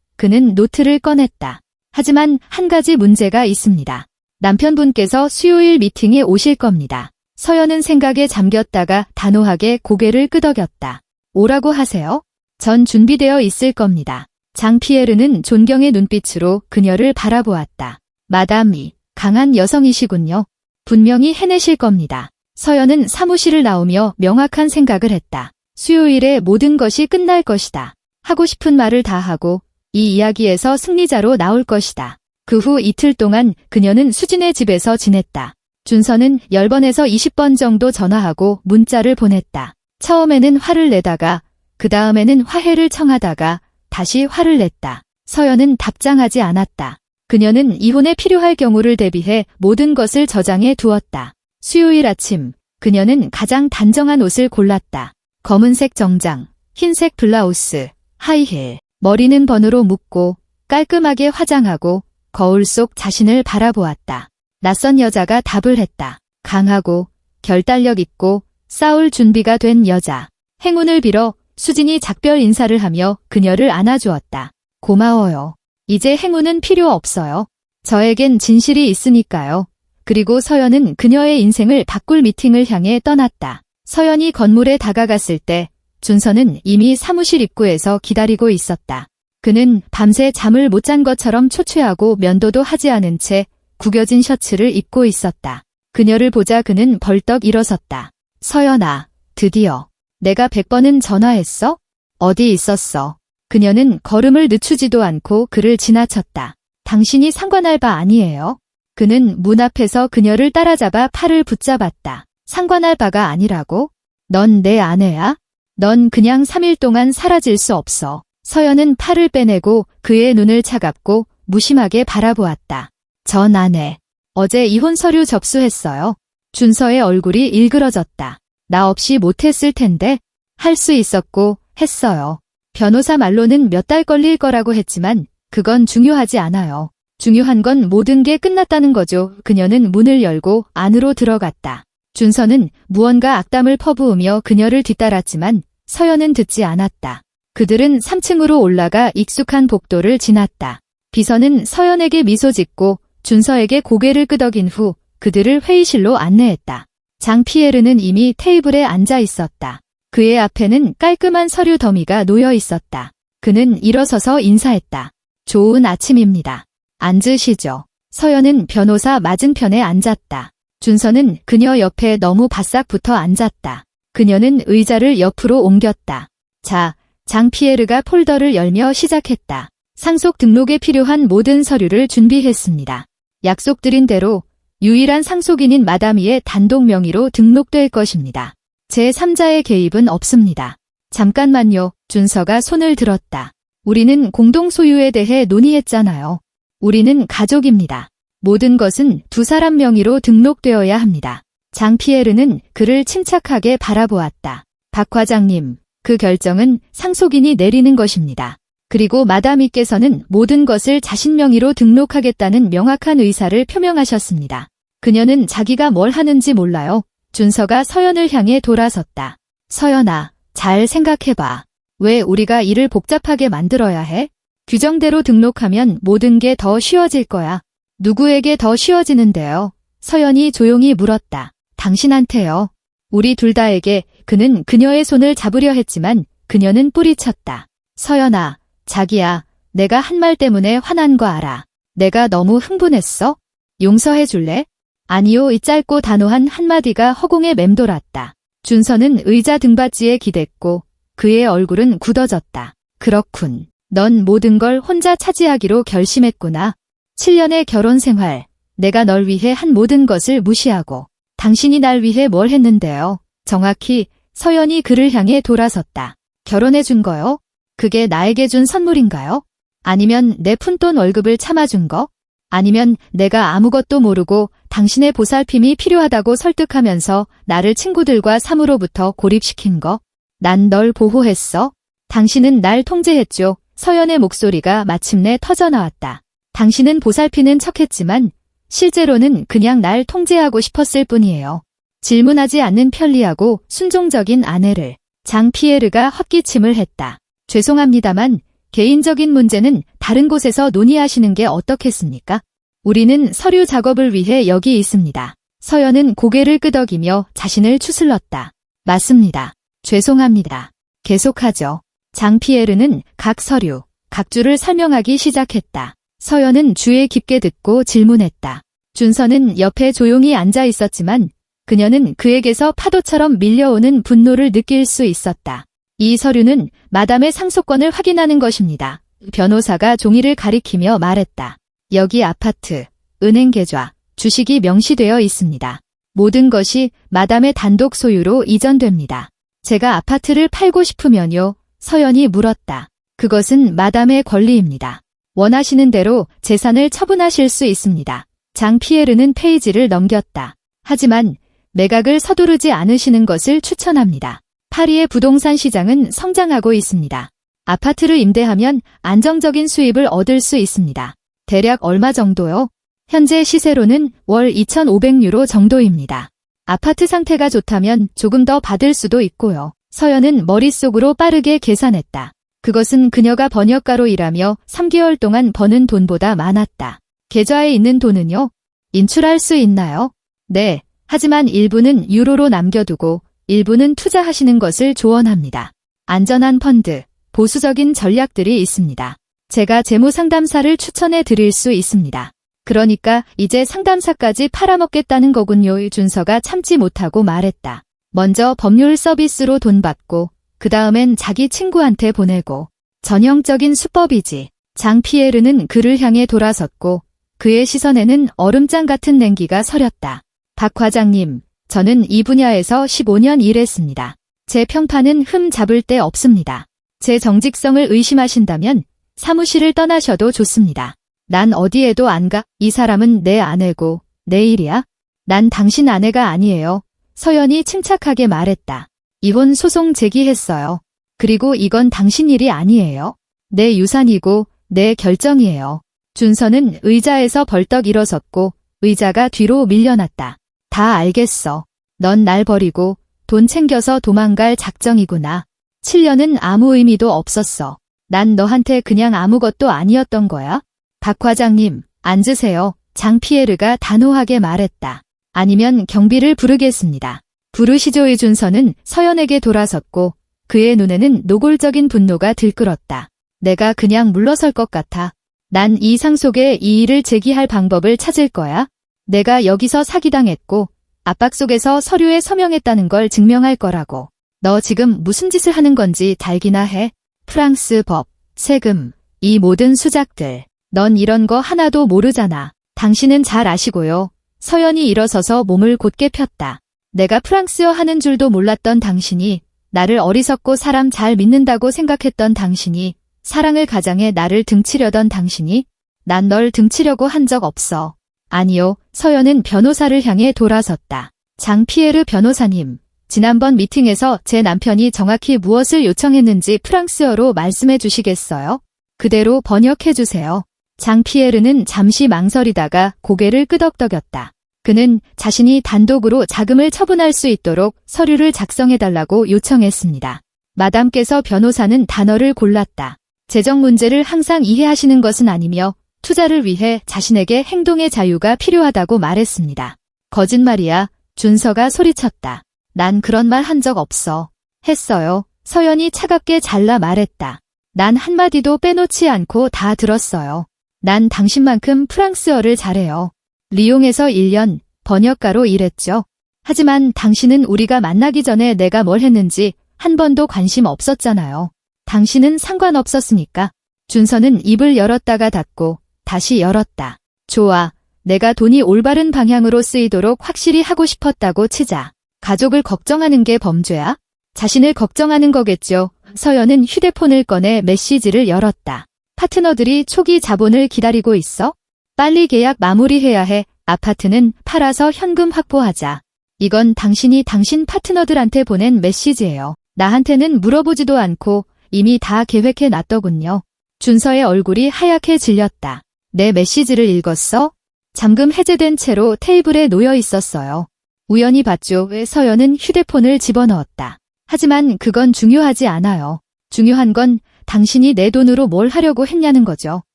그는 노트를 꺼냈다. 하지만 한 가지 문제가 있습니다. 남편분께서 수요일 미팅에 오실 겁니다. 서연은 생각에 잠겼다가 단호하게 고개를 끄덕였다. 오라고 하세요? 전 준비되어 있을 겁니다. 장 피에르는 존경의 눈빛으로 그녀를 바라보았다. 마담이 강한 여성이시군요. 분명히 해내실 겁니다. 서연은 사무실을 나오며 명확한 생각을 했다. 수요일에 모든 것이 끝날 것이다. 하고 싶은 말을 다 하고 이 이야기에서 승리자로 나올 것이다. 그 후 이틀 동안 그녀는 수진의 집에서 지냈다. 준서는 10번에서 20번 정도 전화하고 문자를 보냈다. 처음에는 화를 내다가 그 다음에는 화해를 청하다가 다시 화를 냈다. 서연은 답장하지 않았다. 그녀는 이혼에 필요할 경우를 대비해 모든 것을 저장해 두었다. 수요일 아침 그녀는 가장 단정한 옷을 골랐다. 검은색 정장, 흰색 블라우스, 하이힐, 머리는 번으로 묶고 깔끔하게 화장하고 거울 속 자신을 바라보았다. 낯선 여자가 답을 했다. 강하고 결단력 있고 싸울 준비가 된 여자. 행운을 빌어 수진이 작별 인사를 하며 그녀를 안아주었다. 고마워요. 이제 행운은 필요 없어요. 저에겐 진실이 있으니까요. 그리고 서연은 그녀의 인생을 바꿀 미팅을 향해 떠났다. 서연이 건물에 다가갔을 때 준서는 이미 사무실 입구에서 기다리고 있었다. 그는 밤새 잠을 못 잔 것처럼 초췌하고 면도도 하지 않은 채 구겨진 셔츠를 입고 있었다. 그녀를 보자 그는 벌떡 일어섰다. 서연아, 드디어. 내가 100번은 전화했어? 어디 있었어? 그녀는 걸음을 늦추지도 않고 그를 지나쳤다. 당신이 상관할 바 아니에요. 그는 문 앞에서 그녀를 따라잡아 팔을 붙잡았다. 상관할 바가 아니라고? 넌 내 아내야? 넌 그냥 3일 동안 사라질 수 없어. 서연은 팔을 빼내고 그의 눈을 차갑고 무심하게 바라보았다. 전 아내. 어제 이혼 서류 접수했어요. 준서의 얼굴이 일그러졌다. 나 없이 못했을 텐데 할 수 있었고 했어요. 변호사 말로는 몇 달 걸릴 거라고 했지만 그건 중요하지 않아요. 중요한 건 모든 게 끝났다는 거죠. 그녀는 문을 열고 안으로 들어갔다. 준서는 무언가 악담을 퍼부으며 그녀를 뒤따랐지만 서연은 듣지 않았다. 그들은 3층으로 올라가 익숙한 복도를 지났다. 비서는 서연에게 미소 짓고 준서에게 고개를 끄덕인 후 그들을 회의실로 안내했다. 장피에르는 이미 테이블에 앉아 있었다. 그의 앞에는 깔끔한 서류 더미가 놓여 있었다. 그는 일어서서 인사했다. 좋은 아침입니다. 앉으시죠. 서연은 변호사 맞은편에 앉았다. 준서는 그녀 옆에 너무 바싹 붙어 앉았다. 그녀는 의자를 옆으로 옮겼다. 자, 장피에르가 폴더를 열며 시작했다. 상속 등록에 필요한 모든 서류를 준비했습니다. 약속드린 대로 유일한 상속인인 마다미의 단독 명의로 등록될 것입니다. 제3자의 개입은 없습니다. 잠깐만요. 준서가 손을 들었다. 우리는 공동 소유에 대해 논의했잖아요. 우리는 가족입니다. 모든 것은 두 사람 명의로 등록되어야 합니다. 장피에르는 그를 침착하게 바라보았다. 박 과장님, 그 결정은 상속인이 내리는 것입니다. 그리고 마다미께서는 모든 것을 자신 명의로 등록하겠다는 명확한 의사를 표명하셨습니다. 그녀는 자기가 뭘 하는지 몰라요. 준서가 서연을 향해 돌아섰다. 서연아, 잘 생각해봐. 왜 우리가 일을 복잡하게 만들어야 해? 규정대로 등록하면 모든 게 더 쉬워질 거야. 누구에게 더 쉬워지는데요? 서연이 조용히 물었다. 당신한테요. 우리 둘 다에게. 그는 그녀의 손을 잡으려 했지만 그녀는 뿌리쳤다. 서연아, 자기야, 내가 한 말 때문에 화난 거 알아. 내가 너무 흥분했어? 용서해 줄래? 아니요. 이 짧고 단호한 한마디가 허공에 맴돌았다. 준서는 의자 등받이에 기댔고 그의 얼굴은 굳어졌다. 그렇군. 넌 모든 걸 혼자 차지하기로 결심했구나. 7년의 결혼 생활, 내가 널 위해 한 모든 것을 무시하고 당신이 날 위해 뭘 했는데요? 정확히 서연이 그를 향해 돌아섰다. 결혼해 준 거요? 그게 나에게 준 선물인가요? 아니면 내 푼돈 월급을 참아준 거? 아니면 내가 아무것도 모르고 당신의 보살핌이 필요하다고 설득하면서 나를 친구들과 삶으로부터 고립시킨 거? 난 널 보호했어. 당신은 날 통제했죠. 서연의 목소리가 마침내 터져나왔다. 당신은 보살피는 척했지만 실제로는 그냥 날 통제하고 싶었을 뿐이에요. 질문하지 않는 편리하고 순종적인 아내를. 장피에르가 헛기침을 했다. 죄송합니다만 개인적인 문제는 다른 곳에서 논의하시는 게 어떻겠습니까? 우리는 서류 작업을 위해 여기 있습니다. 서연은 고개를 끄덕이며 자신을 추슬렀다. 맞습니다. 죄송합니다. 계속하죠. 장피에르는 각 서류, 각 줄을 설명하기 시작했다. 서연은 주의 깊게 듣고 질문했다. 준서는 옆에 조용히 앉아 있었지만 그녀는 그에게서 파도처럼 밀려오는 분노를 느낄 수 있었다. 이 서류는 마담의 상속권을 확인하는 것입니다. 변호사가 종이를 가리키며 말했다. 여기 아파트, 은행 계좌, 주식이 명시되어 있습니다. 모든 것이 마담의 단독 소유로 이전됩니다. 제가 아파트를 팔고 싶으면요? 서연이 물었다. 그것은 마담의 권리입니다. 원하시는 대로 재산을 처분하실 수 있습니다. 장 피에르는 페이지를 넘겼다. 하지만 매각을 서두르지 않으시는 것을 추천합니다. 파리의 부동산 시장은 성장하고 있습니다. 아파트를 임대하면 안정적인 수입을 얻을 수 있습니다. 대략 얼마 정도요? 현재 시세로는 월 2,500유로 정도입니다. 아파트 상태가 좋다면 조금 더 받을 수도 있고요. 서연은 머릿속으로 빠르게 계산했다. 그것은 그녀가 번역가로 일하며 3개월 동안 버는 돈보다 많았다. 계좌에 있는 돈은요? 인출할 수 있나요? 네. 하지만 일부는 유로로 남겨두고 일부는 투자하시는 것을 조언합니다. 안전한 펀드, 보수적인 전략들이 있습니다. 제가 재무상담사를 추천해 드릴 수 있습니다. 그러니까 이제 상담사까지 팔아먹겠다는 거군요. 준서가 참지 못하고 말했다. 먼저 법률 서비스로 돈 받고 그 다음엔 자기 친구한테 보내고 전형적인 수법이지. 장 피에르는 그를 향해 돌아섰고 그의 시선에는 얼음장 같은 냉기가 서렸다. 박 과장님, 저는 이 분야에서 15년 일했습니다. 제 평판은 흠 잡을 데 없습니다. 제 정직성을 의심하신다면 사무실을 떠나셔도 좋습니다. 난 어디에도 안 가. 이 사람은 내 아내고 내 일이야? 난 당신 아내가 아니에요. 서연이 침착하게 말했다. 이혼 소송 제기했어요. 그리고 이건 당신 일이 아니에요. 내 유산이고 내 결정이에요. 준서는 의자에서 벌떡 일어섰고 의자가 뒤로 밀려났다. 다 알겠어. 넌 날 버리고 돈 챙겨서 도망갈 작정이구나. 7년은 아무 의미도 없었어. 난 너한테 그냥 아무것도 아니었던 거야. 박 과장님, 앉으세요. 장 피에르가 단호하게 말했다. 아니면 경비를 부르겠습니다. 부르시죠. 준서는 서연에게 돌아섰고 그의 눈에는 노골적인 분노가 들끓었다. 내가 그냥 물러설 것 같아. 난 이 상속에 이의를 제기할 방법을 찾을 거야. 내가 여기서 사기당했고 압박 속에서 서류에 서명했다는 걸 증명할 거라고. 너 지금 무슨 짓을 하는 건지 달기나 해. 프랑스 법, 세금, 이 모든 수작들. 넌 이런 거 하나도 모르잖아. 당신은 잘 아시고요. 서연이 일어서서 몸을 곧게 폈다. 내가 프랑스어 하는 줄도 몰랐던 당신이, 나를 어리석고 사람 잘 믿는다고 생각했던 당신이, 사랑을 가장해 나를 등치려던 당신이, 난 널 등치려고 한 적 없어. 아니요. 서연은 변호사를 향해 돌아섰다. 장 피에르 변호사님, 지난번 미팅에서 제 남편이 정확히 무엇을 요청했는지 프랑스어로 말씀해 주시겠어요? 그대로 번역해 주세요. 장 피에르는 잠시 망설이다가 고개를 끄덕덕였다. 그는 자신이 단독으로 자금을 처분할 수 있도록 서류를 작성해달라고 요청했습니다. 마담께서 변호사는 단어를 골랐다. 재정 문제를 항상 이해하시는 것은 아니며 투자를 위해 자신에게 행동의 자유가 필요하다고 말했습니다. 거짓말이야. 준서가 소리쳤다. 난 그런 말 한 적 없어. 했어요. 서연이 차갑게 잘라 말했다. 난 한마디도 빼놓지 않고 다 들었어요. 난 당신만큼 프랑스어를 잘해요. 리옹에서 1년 번역가로 일했죠. 하지만 당신은 우리가 만나기 전에 내가 뭘 했는지 한 번도 관심 없었잖아요. 당신은 상관없었으니까. 준서는 입을 열었다가 닫고 다시 열었다. 좋아. 내가 돈이 올바른 방향으로 쓰이도록 확실히 하고 싶었다고 치자. 가족을 걱정하는 게 범죄야? 자신을 걱정하는 거겠죠. 서연은 휴대폰을 꺼내 메시지를 열었다. 파트너들이 초기 자본을 기다리고 있어? 빨리 계약 마무리해야 해. 아파트는 팔아서 현금 확보하자. 이건 당신이 당신 파트너들한테 보낸 메시지예요. 나한테는 물어보지도 않고 이미 다 계획해 놨더군요. 준서의 얼굴이 하얗게 질렸다. 내 메시지를 읽었어? 잠금 해제된 채로 테이블에 놓여 있었어요. 우연히 봤죠. 왜 서연은 휴대폰을 집어넣었다. 하지만 그건 중요하지 않아요. 중요한 건 당신이 내 돈으로 뭘 하려고 했냐는 거죠.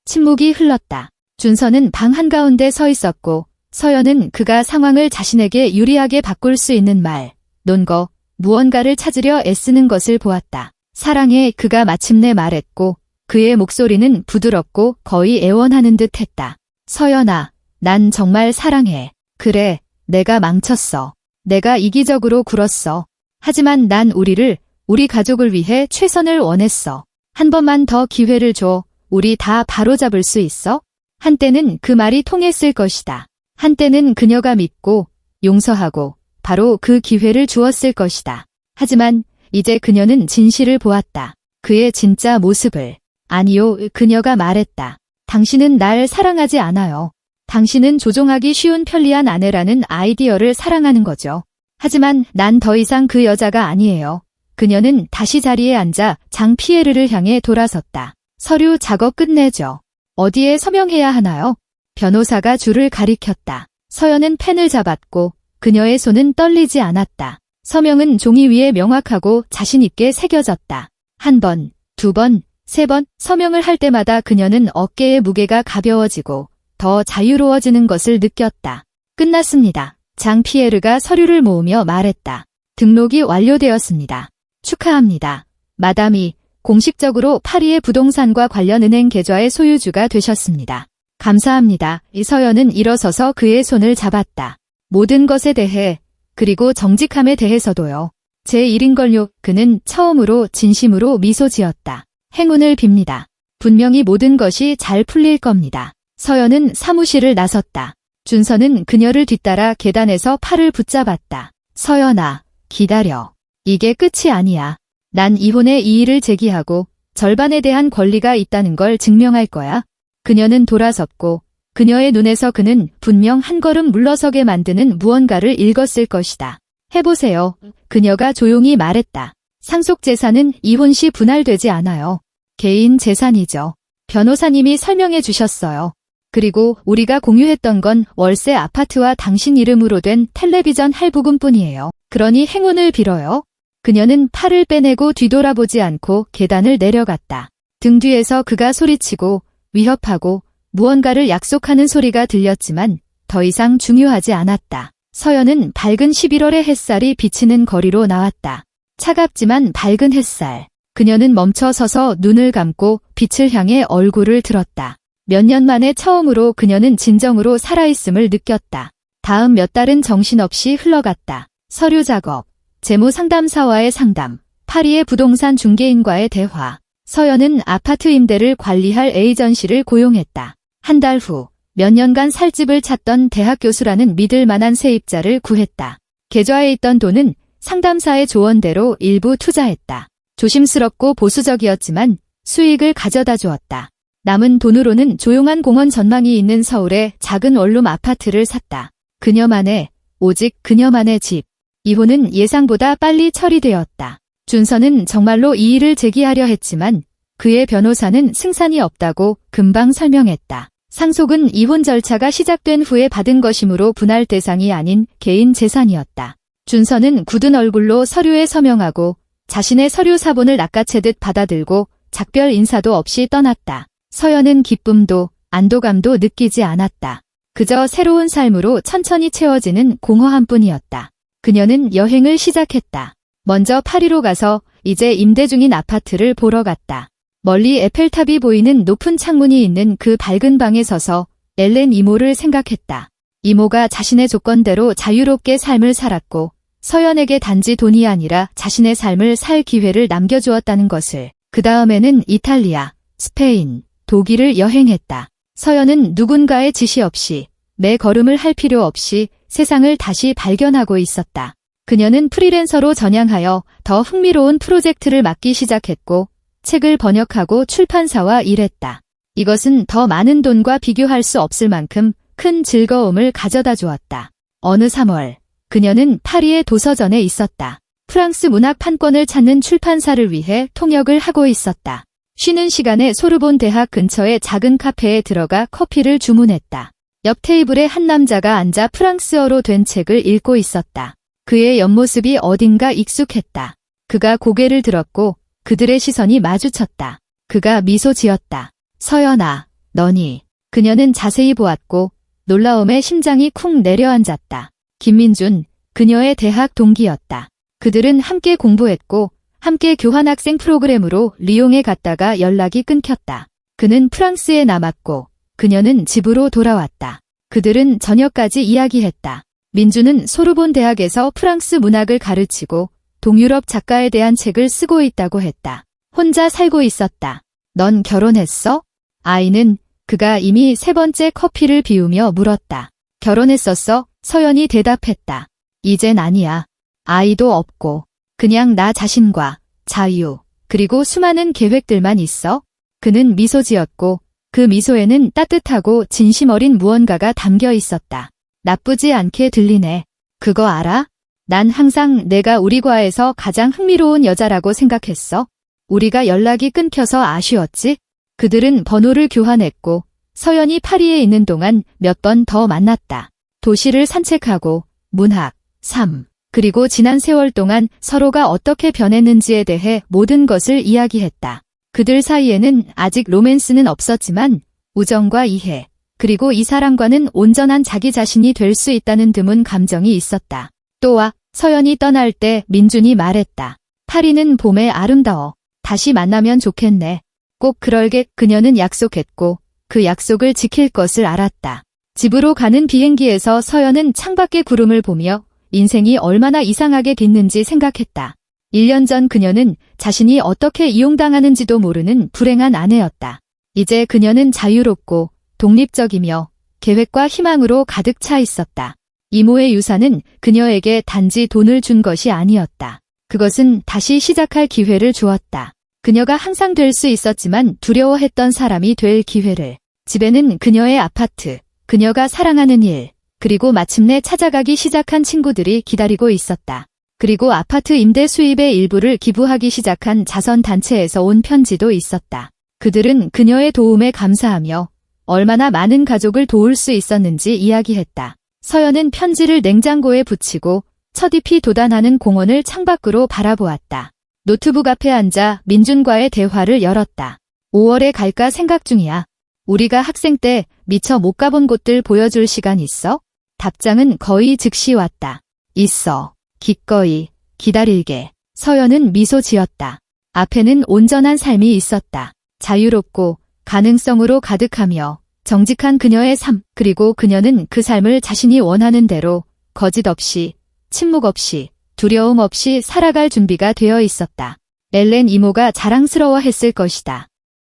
침묵이 흘렀다. 준서는 방 한가운데 서 있었고 서연은 그가 상황을 자신에게 유리하게 바꿀 수 있는 말, 논거, 무언가를 찾으려 애쓰는 것을 보았다. 사랑해. 그가 마침내 말했고 그의 목소리는 부드럽고 거의 애원하는 듯 했다. 서연아, 난 정말 사랑해. 그래, 내가 망쳤어. 내가 이기적으로 굴었어. 하지만 난 우리 가족을 위해 최선을 원했어. 한 번만 더 기회를 줘. 우리 다 바로잡을 수 있어? 한때는 그 말이 통했을 것이다. 한때는 그녀가 믿고 용서하고 바로 그 기회를 주었을 것이다. 하지만 이제 그녀는 진실을 보았다. 그의 진짜 모습을. 아니요, 그녀가 말했다. 당신은 날 사랑하지 않아요. 당신은 조종하기 쉬운 편리한 아내라는 아이디어를 사랑하는 거죠. 하지만 난 더 이상 그 여자가 아니에요. 그녀는 다시 자리에 앉아 장 피에르를 향해 돌아섰다. 서류 작업 끝내죠. 어디에 서명해야 하나요? 변호사가 줄을 가리켰다. 서연은 펜을 잡았고 그녀의 손은 떨리지 않았다. 서명은 종이 위에 명확하고 자신 있게 새겨졌다. 한 번, 두 번, 세 번 서명을 할 때마다 그녀는 어깨의 무게가 가벼워지고 더 자유로워지는 것을 느꼈다. 끝났습니다. 장 피에르가 서류를 모으며 말했다. 등록이 완료되었습니다. 축하합니다. 마담이 공식적으로 파리의 부동산과 관련 은행 계좌의 소유주가 되셨습니다. 감사합니다. 서연은 일어서서 그의 손을 잡았다. 모든 것에 대해 그리고 정직함에 대해서도요. 제 일인걸요. 그는 처음으로 진심으로 미소 지었다. 행운을 빕니다. 분명히 모든 것이 잘 풀릴 겁니다. 서연은 사무실을 나섰다. 준서는 그녀를 뒤따라 계단에서 팔을 붙잡았다. 서연아, 기다려. 이게 끝이 아니야. 난 이혼의 이의를 제기하고 절반에 대한 권리가 있다는 걸 증명할 거야. 그녀는 돌아섰고 그녀의 눈에서 그는 분명 한 걸음 물러서게 만드는 무언가를 읽었을 것이다. 해보세요. 그녀가 조용히 말했다. 상속 재산은 이혼 시 분할되지 않아요. 개인 재산이죠. 변호사님이 설명해 주셨어요. 그리고 우리가 공유했던 건 월세 아파트와 당신 이름으로 된 텔레비전 할부금뿐이에요. 그러니 행운을 빌어요. 그녀는 팔을 빼내고 뒤돌아보지 않고 계단을 내려갔다. 등 뒤에서 그가 소리치고 위협하고 무언가를 약속하는 소리가 들렸지만 더 이상 중요하지 않았다. 서연은 밝은 11월의 햇살이 비치는 거리로 나왔다. 차갑지만 밝은 햇살. 그녀는 멈춰 서서 눈을 감고 빛을 향해 얼굴을 들었다. 몇 년 만에 처음으로 그녀는 진정으로 살아있음을 느꼈다. 다음 몇 달은 정신없이 흘러갔다. 서류 작업, 재무 상담사와의 상담, 파리의 부동산 중개인과의 대화. 서연은 아파트 임대를 관리할 에이전시를 고용했다. 한 달 후, 몇 년간 살집을 찾던 대학 교수라는 믿을 만한 세입자를 구했다. 계좌에 있던 돈은 상담사의 조언대로 일부 투자했다. 조심스럽고 보수적이었지만 수익을 가져다 주었다. 남은 돈으로는 조용한 공원 전망이 있는 서울의 작은 원룸 아파트를 샀다. 그녀만의, 오직 그녀만의 집. 이혼은 예상보다 빨리 처리되었다. 준서는 정말로 이의를 제기하려 했지만 그의 변호사는 승산이 없다고 금방 설명했다. 상속은 이혼 절차가 시작된 후에 받은 것이므로 분할 대상이 아닌 개인 재산이었다. 준서는 굳은 얼굴로 서류에 서명하고 자신의 서류 사본을 낚아채듯 받아들고 작별 인사도 없이 떠났다. 서연은 기쁨도 안도감도 느끼지 않았다. 그저 새로운 삶으로 천천히 채워지는 공허함 뿐이었다. 그녀는 여행을 시작했다. 먼저 파리로 가서 이제 임대 중인 아파트를 보러 갔다. 멀리 에펠탑이 보이는 높은 창문이 있는 그 밝은 방에 서서 엘렌 이모를 생각했다. 이모가 자신의 조건대로 자유롭게 삶을 살았고 서연에게 단지 돈이 아니라 자신의 삶을 살 기회를 남겨주었다는 것을. 그 다음에는 이탈리아, 스페인, 독일을 여행했다. 서연은 누군가의 지시 없이 매 걸음을 할 필요 없이 세상을 다시 발견하고 있었다. 그녀는 프리랜서로 전향하여 더 흥미로운 프로젝트를 맡기 시작했고 책을 번역하고 출판사와 일했다. 이것은 더 많은 돈과 비교할 수 없을 만큼 큰 즐거움을 가져다 주었다. 어느 3월, 그녀는 파리의 도서전에 있었다. 프랑스 문학 판권을 찾는 출판사를 위해 통역을 하고 있었다. 쉬는 시간에 소르본 대학 근처의 작은 카페에 들어가 커피를 주문했다. 옆 테이블에 한 남자가 앉아 프랑스어로 된 책을 읽고 있었다. 그의 옆모습이 어딘가 익숙했다. 그가 고개를 들었고 그들의 시선이 마주쳤다. 그가 미소 지었다. 서연아, 너니. 그녀는 자세히 보았고 놀라움에 심장이 쿵 내려앉았다. 김민준, 그녀의 대학 동기였다. 그들은 함께 공부했고 함께 교환학생 프로그램으로 리옹에 갔다가 연락이 끊겼다. 그는 프랑스에 남았고 그녀는 집으로 돌아왔다. 그들은 저녁까지 이야기했다. 민주는 소르본 대학에서 프랑스 문학을 가르치고 동유럽 작가에 대한 책을 쓰고 있다고 했다. 혼자 살고 있었다. 넌 결혼했어? 아이는 그가 이미 세 번째 커피를 비우며 물었다. 결혼했었어? 서연이 대답했다. 이젠 아니야. 아이도 없고 그냥 나 자신과 자유 그리고 수많은 계획들만 있어. 그는 미소 지었고 그 미소에는 따뜻하고 진심 어린 무언가가 담겨 있었다. 나쁘지 않게 들리네. 그거 알아? 난 항상 내가 우리 과에서 가장 흥미로운 여자라고 생각했어. 우리가 연락이 끊겨서 아쉬웠지? 그들은 번호를 교환했고 서연이 파리에 있는 동안 몇 번 더 만났다. 도시를 산책하고 문학, 삶, 그리고 지난 세월 동안 서로가 어떻게 변했는지에 대해 모든 것을 이야기했다. 그들 사이에는 아직 로맨스는 없었지만 우정과 이해, 그리고 이 사람과는 온전한 자기 자신이 될 수 있다는 드문 감정이 있었다. 또한 서연이 떠날 때 민준이 말했다. 파리는 봄에 아름다워. 다시 만나면 좋겠네. 꼭 그럴게. 그녀는 약속했고 그 약속을 지킬 것을 알았다. 집으로 가는 비행기에서 서연은 창밖의 구름을 보며 인생이 얼마나 이상하게 됐는지 생각했다. 1년 전 그녀는 자신이 어떻게 이용당하는지도 모르는 불행한 아내였다. 이제 그녀는 자유롭고 독립적이며 계획과 희망으로 가득 차 있었다. 이모의 유산은 그녀에게 단지 돈을 준 것이 아니었다. 그것은 다시 시작할 기회를 주었다. 그녀가 항상 될 수 있었지만 두려워했던 사람이 될 기회를. 집에는 그녀의 아파트, 그녀가 사랑하는 일, 그리고 마침내 찾아가기 시작한 친구들이 기다리고 있었다. 그리고 아파트 임대 수입의 일부를 기부하기 시작한 자선단체에서 온 편지도 있었다. 그들은 그녀의 도움에 감사하며 얼마나 많은 가족을 도울 수 있었는지 이야기했다. 서연은 편지를 냉장고에 붙이고 첫잎이 돋아나는 공원을 창밖으로 바라보았다. 노트북 앞에 앉아 민준과의 대화를 열었다. 5월에 갈까 생각 중이야. 우리가 학생 때 미처 못 가본 곳들 보여줄 시간 있어? 답장은 거의 즉시 왔다. 있어. 기꺼이. 기다릴게. 서연은 미소 지었다. 앞에는 온전한 삶이 있었다. 자유롭고 가능성으로 가득하며 정직한 그녀의 삶, 그리고 그녀는 그 삶을 자신이 원하는 대로 거짓 없이, 침묵 없이, 두려움 없이 살아갈 준비가 되어 있었다. 엘렌 이모가 자랑스러워했을 것이다.